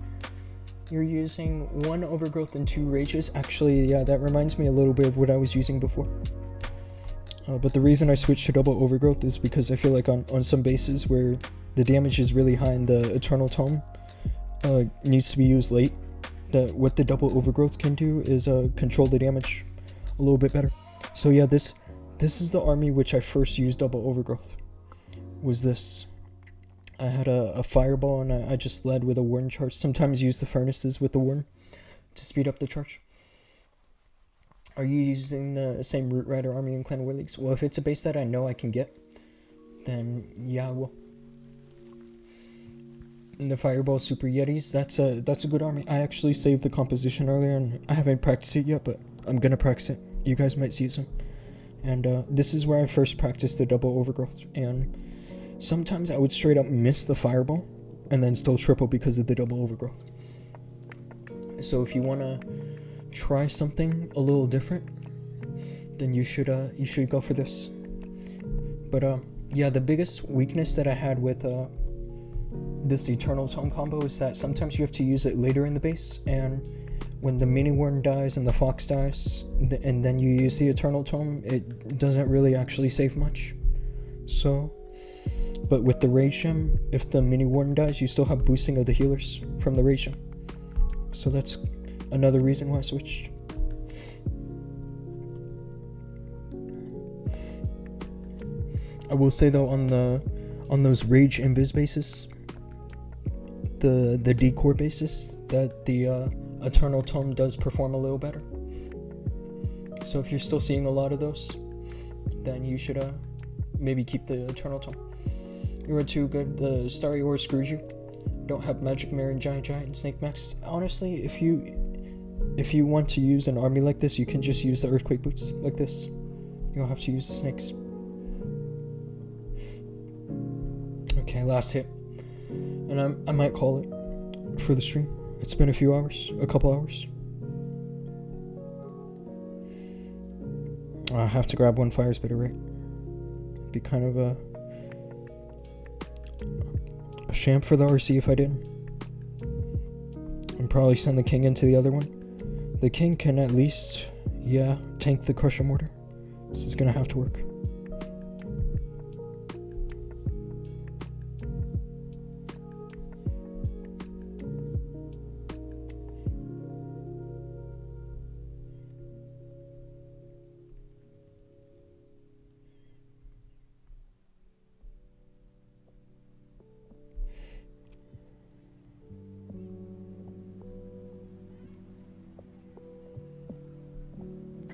Speaker 1: You're using 1 Overgrowth and 2 Rages. Actually, yeah, that reminds me a little bit of what I was using before. But the reason I switched to double Overgrowth is because I feel like on some bases where the damage is really high and the Eternal Tome needs to be used late, what the double Overgrowth can do is control the damage a little bit better. So yeah, this is the army which I first used double Overgrowth. Was this. I had a Fireball and I just led with a Warden charge. Sometimes use the Furnaces with the Warden to speed up the charge. Are you using the same Root Rider army in Clan War Leagues? Well, if it's a base that I know I can get, then yeah, I will. And the Fireball Super Yetis, that's a good army. I actually saved the composition earlier and I haven't practiced it yet, but I'm gonna practice it. You guys might see it soon. And this is where I first practiced the double Overgrowth. And sometimes I would straight up miss the Fireball and then still triple because of the double Overgrowth. So if you wanna try something a little different, then you should go for this. But yeah, the biggest weakness that I had with this Eternal Tome combo is that sometimes you have to use it later in the base, and when the mini warden dies and the fox dies, and then you use the Eternal Tome, it doesn't really actually save much. So, but with the Rage Gem, if the mini warden dies, you still have boosting of the healers from the Rage Gem. So that's another reason why I switched. I will say though, on those Rage Invis bases, the D-Core basis, that the Eternal Tome does perform a little better. So if you're still seeing a lot of those, then you should maybe keep the Eternal Tome. You are too good. The Starry Ore screws you. Don't have Magic Mirror and Giant and Snake Max. Honestly, if you want to use an army like this, you can just use the Earthquake Boots like this. You don't have to use the snakes. Okay, last hit. And I might call it for the stream. It's been a couple hours. I have to grab one Fire Spitter, right? Be kind of a sham for the RC if I didn't. And probably send the King into the other one. The King can at least, yeah, tank the Crusher Mortar. This is gonna have to work.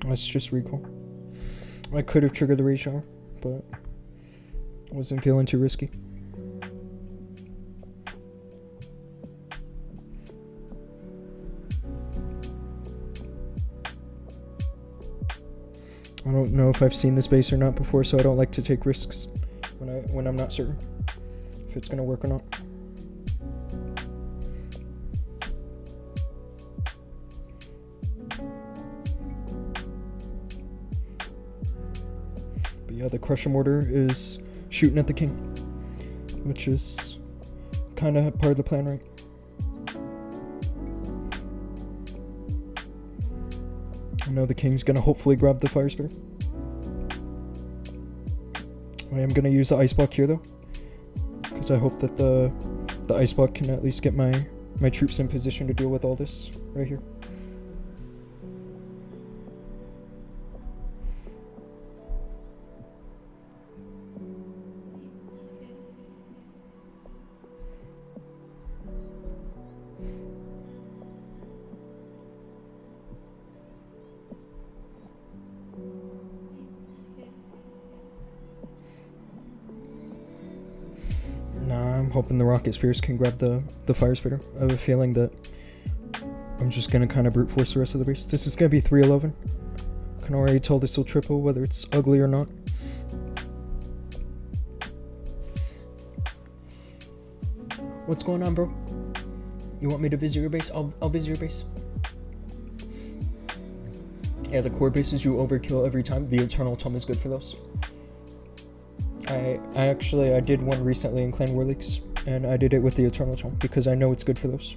Speaker 1: Let's just recall. I could have triggered the Rage Shower, but I wasn't feeling too risky. I don't know if I've seen this base or not before, so I don't like to take risks when I'm not certain if it's gonna work or not. But yeah, the Crusher Mortar is shooting at the king, which is kind of part of the plan, right? I know the king's gonna hopefully grab the Fire Spitter. I am gonna use the Ice Block here though, because I hope that the Ice Block can at least get my troops in position to deal with all this right here. I'm hoping the Rocket Spears can grab the Fire Spitter. I have a feeling that I'm just gonna kind of brute force the rest of the base. This is gonna be 311. Can already tell this will triple, whether it's ugly or not. What's going on, bro? You want me to visit your base? I'll visit your base. Yeah, the core bases you overkill every time. The Eternal Tome is good for those. I did one recently in Clan War Leagues, and I did it with the Eternal Tome because I know it's good for those.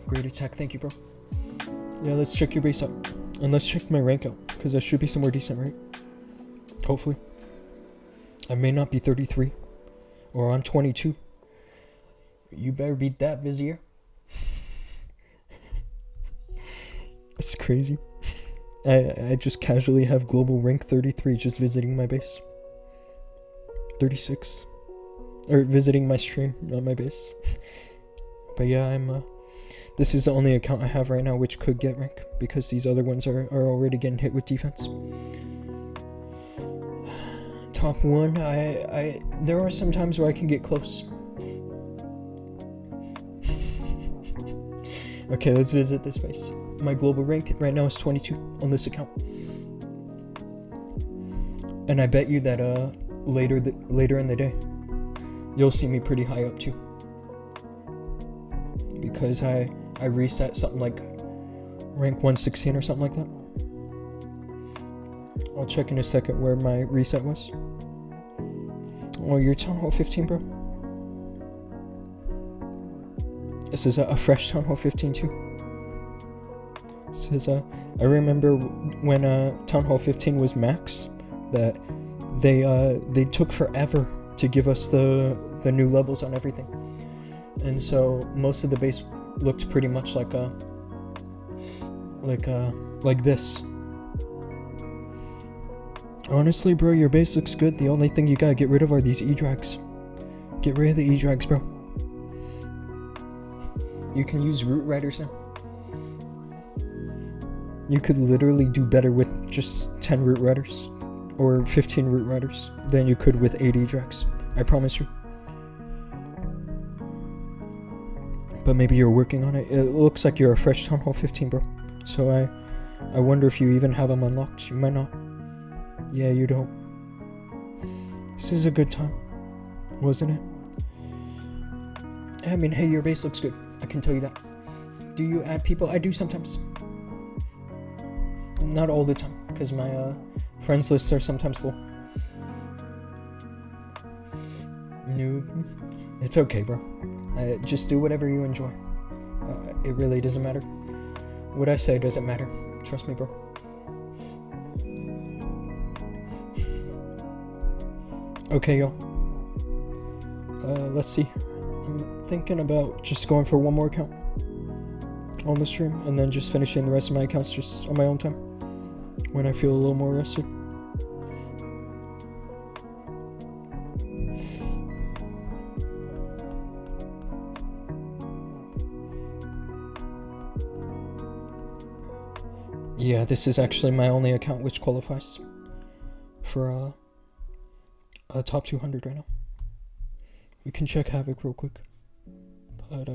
Speaker 1: Great attack, thank you, bro. Yeah, let's check your base up. And let's check my rank out, because I should be somewhere decent, right? Hopefully. I may not be 33, or on 22. You better beat that, Vizier. It's crazy. I just casually have global rank 33 just visiting my base. 36. Or visiting my stream, not my base. But yeah, this is the only account I have right now which could get rank, because these other ones are already getting hit with defense. Top 1, there are some times where I can get close. Okay, let's visit this base. My global rank right now is 22 on this account. And I bet you that later in the day, you'll see me pretty high up too. Because I reset something like rank 116 or something like that. I'll check in a second where my reset was. Oh, you're Town Hall 15, bro? This is a fresh Town Hall 15 too. This is I remember when Town Hall 15 was max, that they took forever to give us the new levels on everything. And so most of the base looked pretty much like this. Honestly, bro, your base looks good. The only thing you gotta get rid of are these E-Drags. Get rid of the E-Drags, bro. You can use Root Riders now. You could literally do better with just 10 Root Riders or 15 Root Riders than you could with 8 E-Drags. I promise you. But maybe you're working on it. It looks like you're a fresh Town Hall 15, bro. So I wonder if you even have them unlocked. You might not. Yeah, you don't. This is a good time, wasn't it? I mean, hey, your base looks good. I can tell you that. Do you add people? I do sometimes. Not all the time, because my friends lists are sometimes full. No, it's okay, bro. Just do whatever you enjoy. It really doesn't matter. What I say doesn't matter. Trust me, bro. Okay, yo. Let's see. I'm thinking about just going for one more account on the stream, and then just finishing the rest of my accounts just on my own time when I feel a little more rested. Yeah, this is actually my only account which qualifies for a top 200 right now. We can check Havoc real quick, but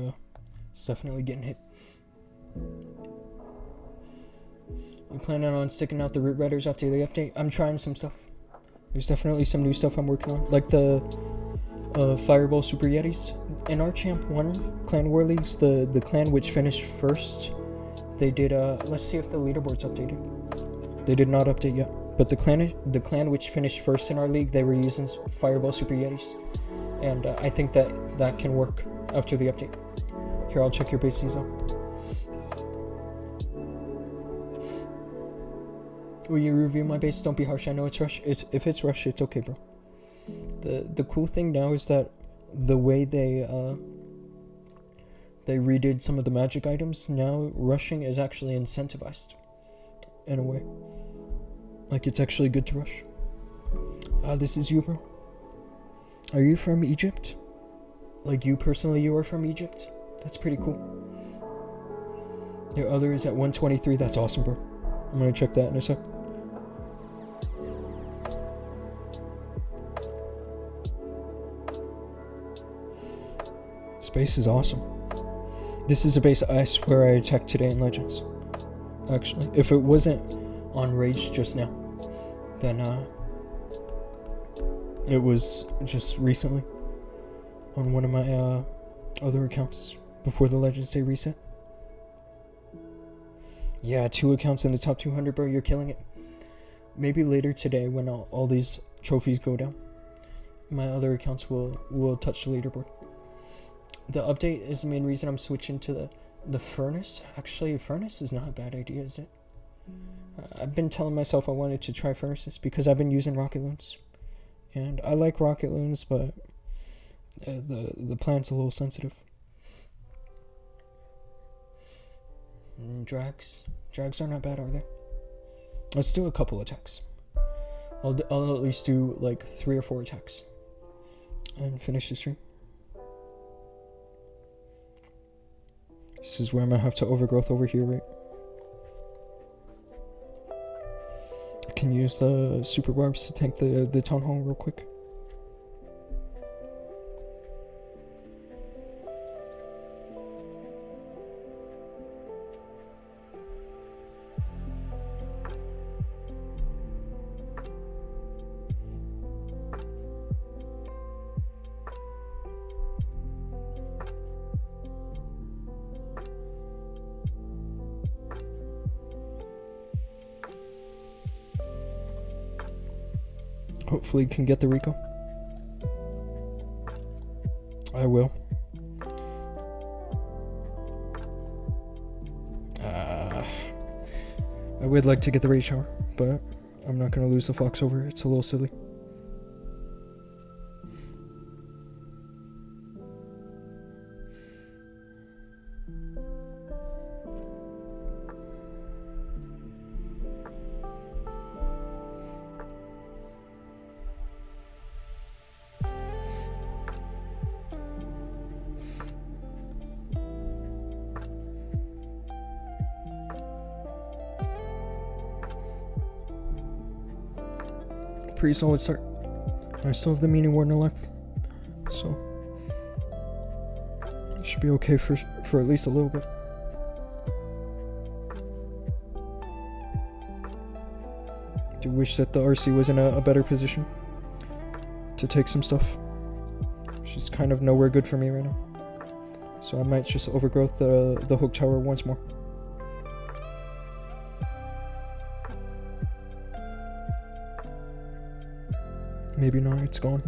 Speaker 1: it's definitely getting hit. You planning on sticking out the Root Riders after the update? I'm trying some stuff. There's definitely some new stuff I'm working on, like the Fireball Super Yetis. In our Champ 1 Clan War Leagues, the clan which finished first, they did let's see if the leaderboard's updated. They did not update yet. But the clan which finished first in our league, they were using Fireball Super Yetis. And I think that can work after the update. Here, I'll check your base Zizo. Will you review my base? Don't be harsh. I know it's rush. If it's rush, it's okay, bro. The cool thing now is that the way they redid some of the magic items, now rushing is actually incentivized in a way. Like, it's actually good to rush. This is you, bro. Are you from Egypt? Like, you personally, you are from Egypt? That's pretty cool. Your other is at 123. That's awesome, bro. I'm gonna check that in a sec. This base is awesome. This is a base I swear I attacked today in Legends. Actually, if it wasn't on Rage just now, then it was just recently on one of my other accounts before the Legends Day reset. Yeah, 2 accounts in the top 200, bro. You're killing it. Maybe later today, when all these trophies go down, my other accounts will touch the leaderboard. The update is the main reason I'm switching to the furnace. Actually, furnace is not a bad idea, is it? I've been telling myself I wanted to try furnaces because I've been using rocket loons, and I like rocket loons, but the plant's a little sensitive. Drags are not bad, are they? Let's do a couple attacks. I'll at least do like 3 or 4 attacks and finish the stream. This is where I'm gonna have to overgrowth over here, right? I can use the super barbs to tank the town hall real quick. Hopefully can get the Rico. I will. I would like to get the Rage Shower, but I'm not going to lose the Fox over it. It's a little silly. Pretty solid start. I still have the Meaning Warden left, so it should be okay for at least a little bit. Do wish that the RC was in a better position to take some stuff. She's kind of nowhere good for me right now, so I might just overgrowth the hook tower once more. Maybe not, it's gone.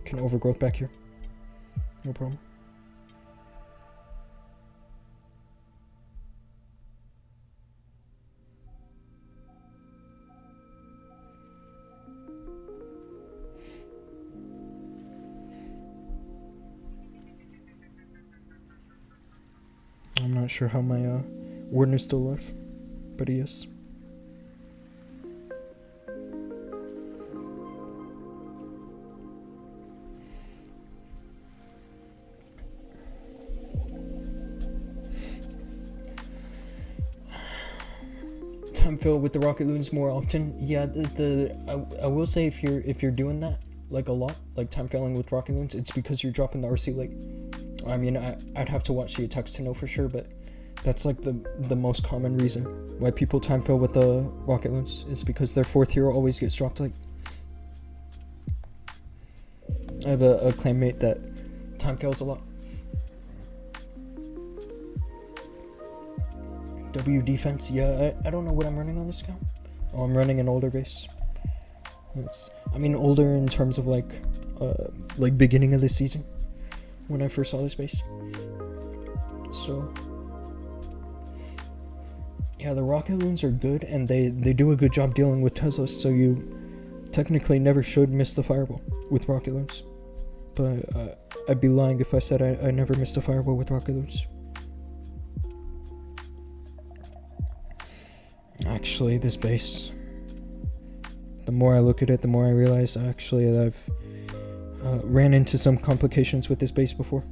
Speaker 1: Can overgrowth back here. No problem. I'm not sure how my warden is still alive, but he is. Time fill with the rocket loons more often. Yeah, I will say if you're doing that like a lot, like time filling with rocket loons, it's because you're dropping the RC late. I mean, I'd have to watch the attacks to know for sure, but that's like the most common reason why people time fill with the rocket loons is because their 4th hero always gets dropped late. I have a clanmate that time fails a lot. W defense. Yeah, I don't know what I'm running on this account. Oh, I'm running an older base. I mean older in terms of like beginning of the season when I first saw this base. So yeah, the rocket loons are good, and they do a good job dealing with Teslas, so you technically never should miss the fireball with rocket loons. But I'd be lying if I said I never missed a fireball with rocket loons. Actually, this base, the more I look at it, the more I realize actually that I've ran into some complications with this base before.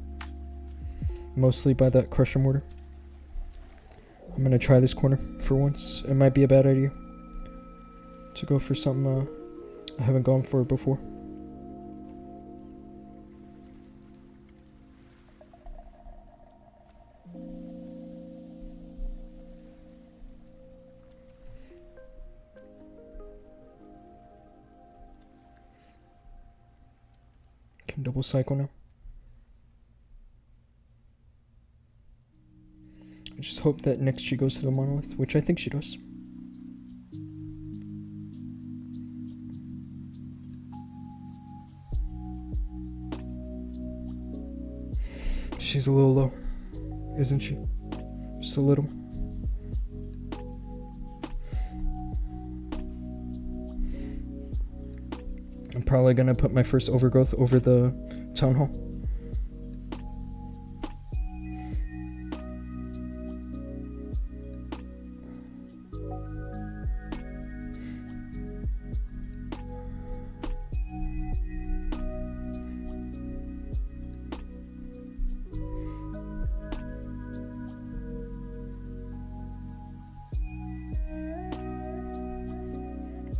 Speaker 1: Mostly by that crusher mortar. I'm gonna try this corner for once. It might be a bad idea to go for something I haven't gone for before. Can double cycle now. I just hope that next she goes to the monolith, which I think she does. She's a little low, isn't she? Just a little. I'm probably gonna put my first overgrowth over the town hall.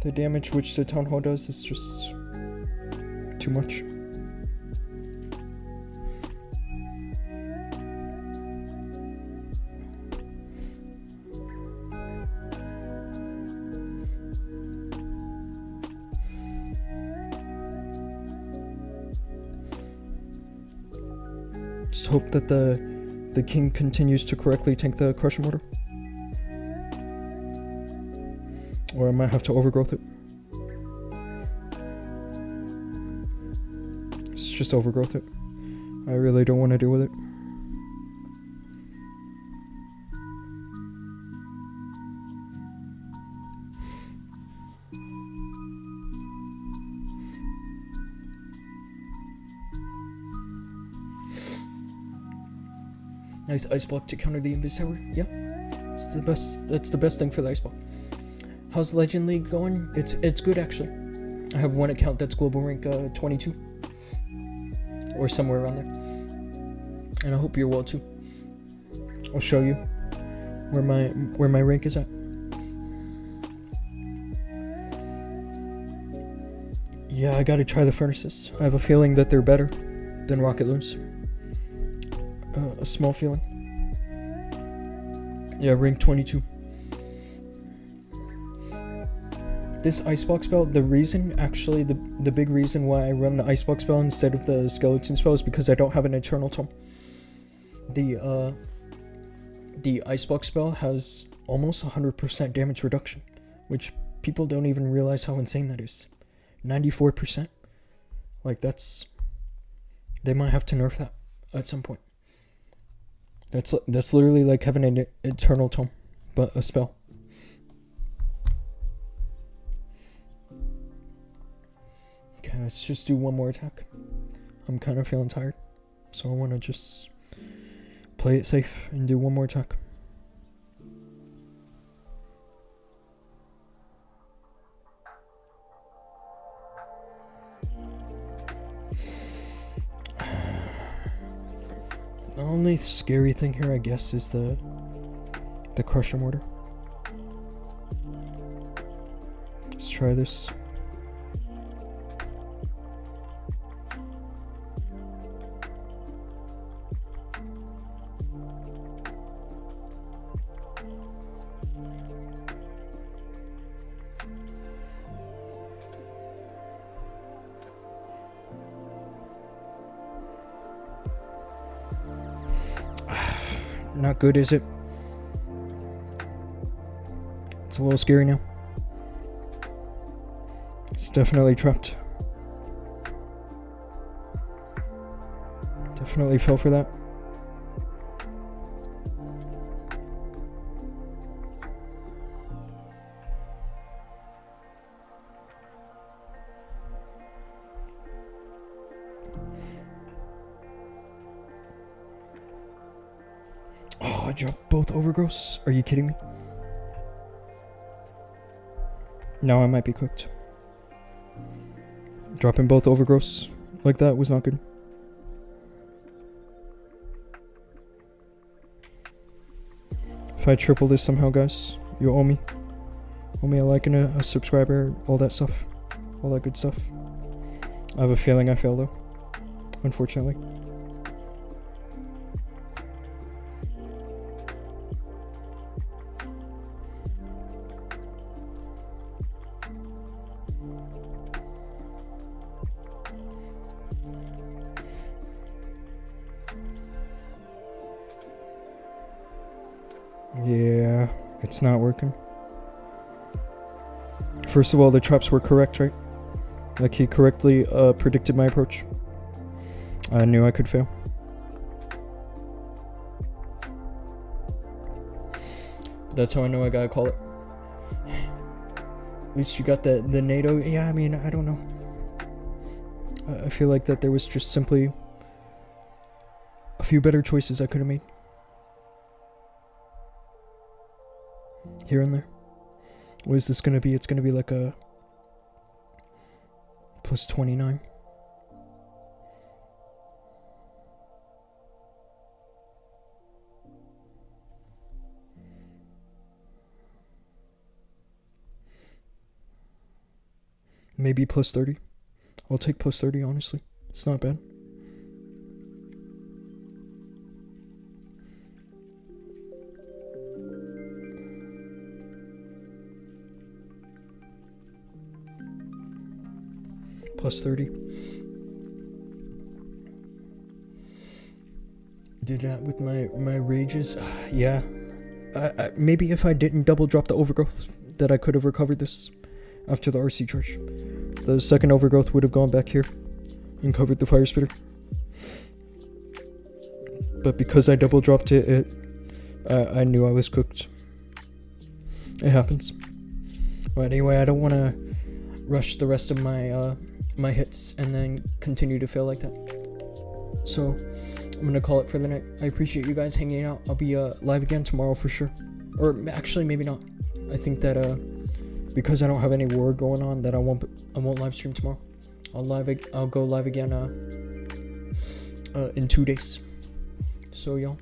Speaker 1: The damage which the town hall does is just too much. Just hope that the king continues to correctly tank the crusher mortar. Or I might have to overgrowth it. Let's just overgrowth it. I really don't want to deal with it. Nice ice block to counter the Invis tower. Yeah, it's the best. That's the best thing for the ice block. How's Legend League going? It's good actually. I have one account that's global rank 22 or somewhere around there, and I hope you're well too. I'll show you where my rank is at. Yeah, I gotta try the furnaces. I have a feeling that they're better than rocket loons. A small feeling. Yeah, rank 22. This icebox spell, the reason, actually, the big reason why I run the icebox spell instead of the skeleton spell is because I don't have an eternal tome. The icebox spell has almost 100% damage reduction, which people don't even realize how insane that is. 94%. Like, that's... They might have to nerf that at some point. That's literally like having an eternal tome, but a spell. Okay, let's just do one more attack. I'm kind of feeling tired, so I want to just play it safe and do one more attack. The only scary thing here, I guess, is the crusher mortar. Let's try this. Not good, is it? It's a little scary now. It's definitely trapped. Definitely fell for that. Oh, I dropped both overgrowths. Are you kidding me? Now I might be cooked. Dropping both overgrowths like that was not good. If I triple this somehow, guys, you owe me. Owe me a like and a subscriber, all that stuff. All that good stuff. I have a feeling I failed though. Unfortunately. Yeah, it's not working. First of all, the traps were correct, right? Like he correctly predicted my approach. I knew I could fail. That's how I know I gotta call it. At least you got the NATO. Yeah, I mean, I don't know. I feel like that there was just simply a few better choices I could have made. Here and there. What is this gonna be? It's gonna be like a plus 29. Maybe plus 30. I'll take plus 30, honestly. It's not bad. Plus 30. Did that with my rages. Yeah. Maybe if I didn't double drop the overgrowth, that I could have recovered this after the RC charge. The second overgrowth would have gone back here and covered the fire spitter. But because I double dropped it, I knew I was cooked. It happens. But anyway, I don't want to rush the rest of my my hits and then continue to fail like that. So I'm gonna call it for the night. I appreciate you guys hanging out. I'll be live again tomorrow for sure, or actually maybe not. I think that because I don't have any war going on, that I won't live stream tomorrow. I'll go live again in 2 days. So y'all,